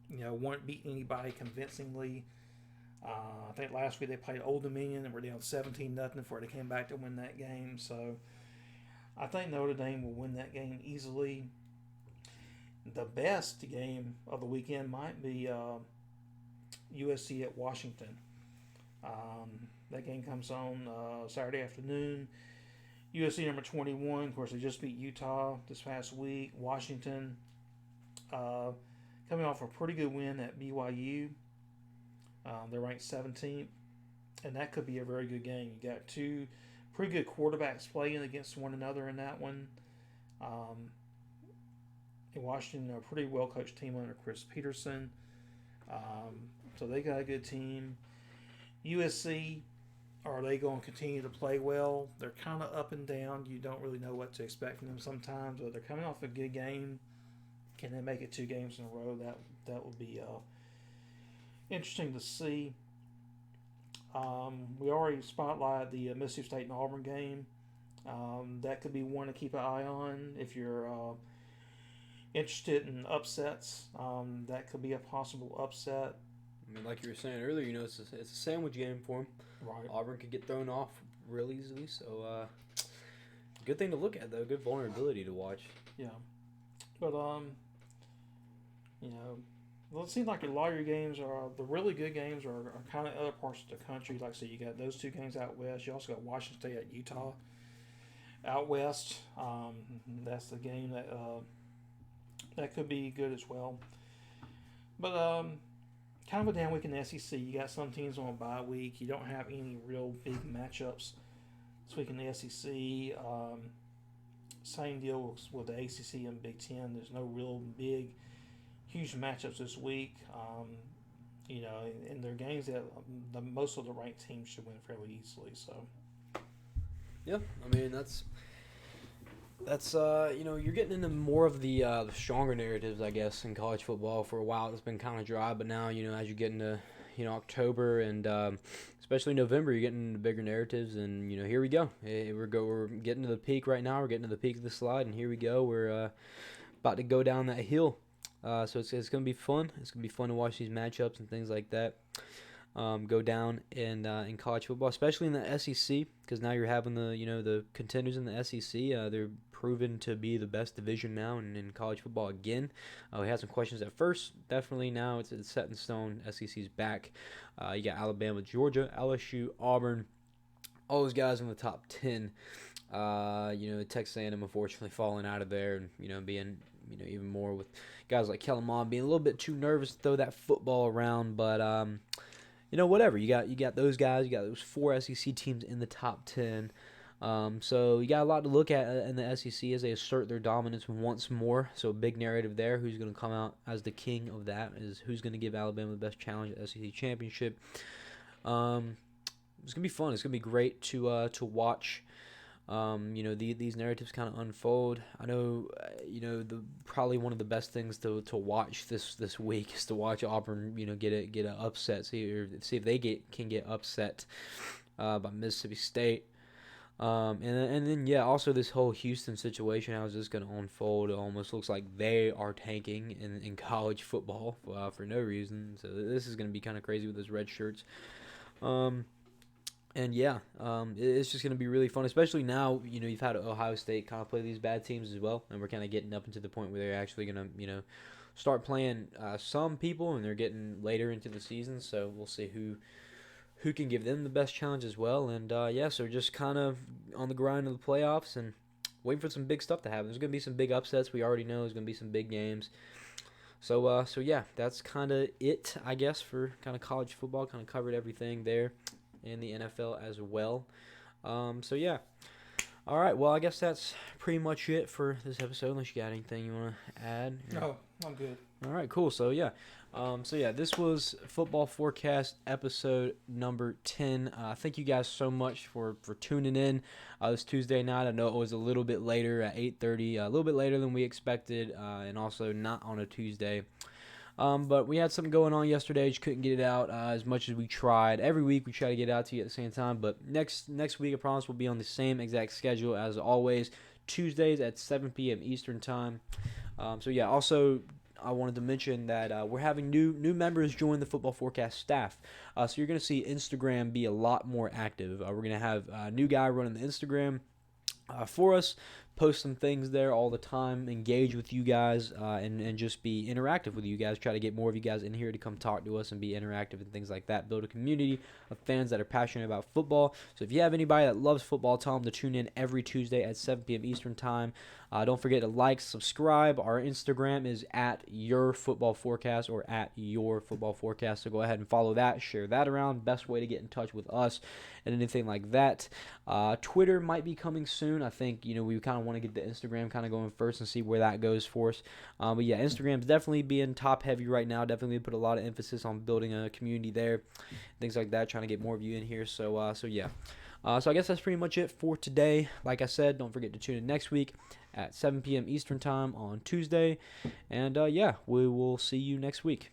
weren't beating anybody convincingly. I think last week they played Old Dominion and were down 17-0 before they came back to win that game. So I think Notre Dame will win that game easily. The best game of the weekend might be USC at Washington. That game comes on Saturday afternoon. USC number 21, of course, they just beat Utah this past week. Washington coming off a pretty good win at BYU. They're ranked 17th, and that could be a very good game. You got two pretty good quarterbacks playing against one another in that one. In Washington, a pretty well coached team under Chris Peterson. So they got a good team. USC, are they going to continue to play well? They're kind of up and down. You don't really know what to expect from them sometimes, but they're coming off a good game. Can they make it 2 games in a row? That would be interesting to see. We already spotlighted the Mississippi State and Auburn game. That could be one to keep an eye on if you're interested in upsets. That could be a possible upset. I mean, like you were saying earlier, it's a sandwich game for them. Right. Auburn could get thrown off real easily, so good thing to look at, though. Good vulnerability to watch. Yeah. But, well, it seems like a lot of your games are the really good games are kind of other parts of the country. Like I said, you got those 2 games out west. You also got Washington State at Utah out west. That's the game that could be good as well. But kind of a down week in the SEC. You got some teams on a bye week. You don't have any real big matchups this week in the SEC. Same deal with the ACC and Big Ten. There's no real big, huge matchups this week. And they're games that most of the ranked teams should win fairly easily. So, yeah, I mean that's you're getting into more of the stronger narratives, I guess, in college football. For a while, it's been kind of dry, but now as you get into October and especially November, you're getting into bigger narratives, and here we go. We're getting to the peak right now. We're getting to the peak of the slide, and here we go. We're about to go down that hill. So it's going to be fun. It's going to be fun to watch these matchups and things like that go down in college football, especially in the SEC, because now you're having the contenders in the SEC. They're proven to be the best division now in college football again. We had some questions at first. Definitely now it's set in stone. SEC's back. You got Alabama, Georgia, LSU, Auburn, all those guys in the top 10. Texas A&M unfortunately falling out of there, and being even more with guys like Kellen Mond being a little bit too nervous to throw that football around, but whatever. You got those guys. You got those 4 SEC teams in the top 10. So you got a lot to look at in the SEC as they assert their dominance once more. So big narrative there. Who's going to come out as the king of that is who's going to give Alabama the best challenge at the SEC championship. It's gonna be fun. It's gonna be great to watch. These narratives kind of unfold. I know, probably one of the best things to watch this week is to watch Auburn, get an upset. See if they can get upset by Mississippi State. And then also this whole Houston situation, how is this going to unfold? It almost looks like they are tanking in college football for no reason. So this is going to be kind of crazy with those red shirts. It's just going to be really fun, especially now, you've had Ohio State kind of play these bad teams as well, and we're kind of getting up into the point where they're actually going to, start playing some people, and they're getting later into the season, so we'll see who can give them the best challenge as well. And so just kind of on the grind of the playoffs and waiting for some big stuff to happen. There's going to be some big upsets. We already know there's going to be some big games. So that's kind of it, I guess, for kind of college football. Kind of covered everything there in the NFL as well. All right, well, I guess that's pretty much it for this episode, unless you got anything you want to add. No, I'm good. All right, cool. This was Football Forecast episode number 10. Thank you guys so much for tuning in this Tuesday night. I know it was a little bit later at 8:30, a little bit later than we expected, and also not on a Tuesday. But we had something going on yesterday. Just couldn't get it out as much as we tried. Every week we try to get it out to you at the same time. But next week, I promise, we'll be on the same exact schedule as always. Tuesdays at 7 p.m. Eastern Time. Also, I wanted to mention that we're having new members join the Football Forecast staff. So you're going to see Instagram be a lot more active. We're going to have a new guy running the Instagram for us. Post some things there all the time, engage with you guys, and just be interactive with you guys. Try to get more of you guys in here to come talk to us and be interactive and things like that. Build a community of fans that are passionate about football. So if you have anybody that loves football, tell them to tune in every Tuesday at 7 p.m. Eastern Time. Don't forget to like, subscribe. Our Instagram is at Your Football Forecast or at Your Football Forecast. So go ahead and follow that, share that around. Best way to get in touch with us and anything like that. Twitter might be coming soon. I think, we kind of want to get the Instagram kind of going first and see where that goes for us. Instagram's definitely being top heavy right now. Definitely put a lot of emphasis on building a community there, things like that, trying to get more of you in here. So I guess that's pretty much it for today. Like I said, don't forget to tune in next week at 7 p.m. Eastern Time on Tuesday. And we will see you next week.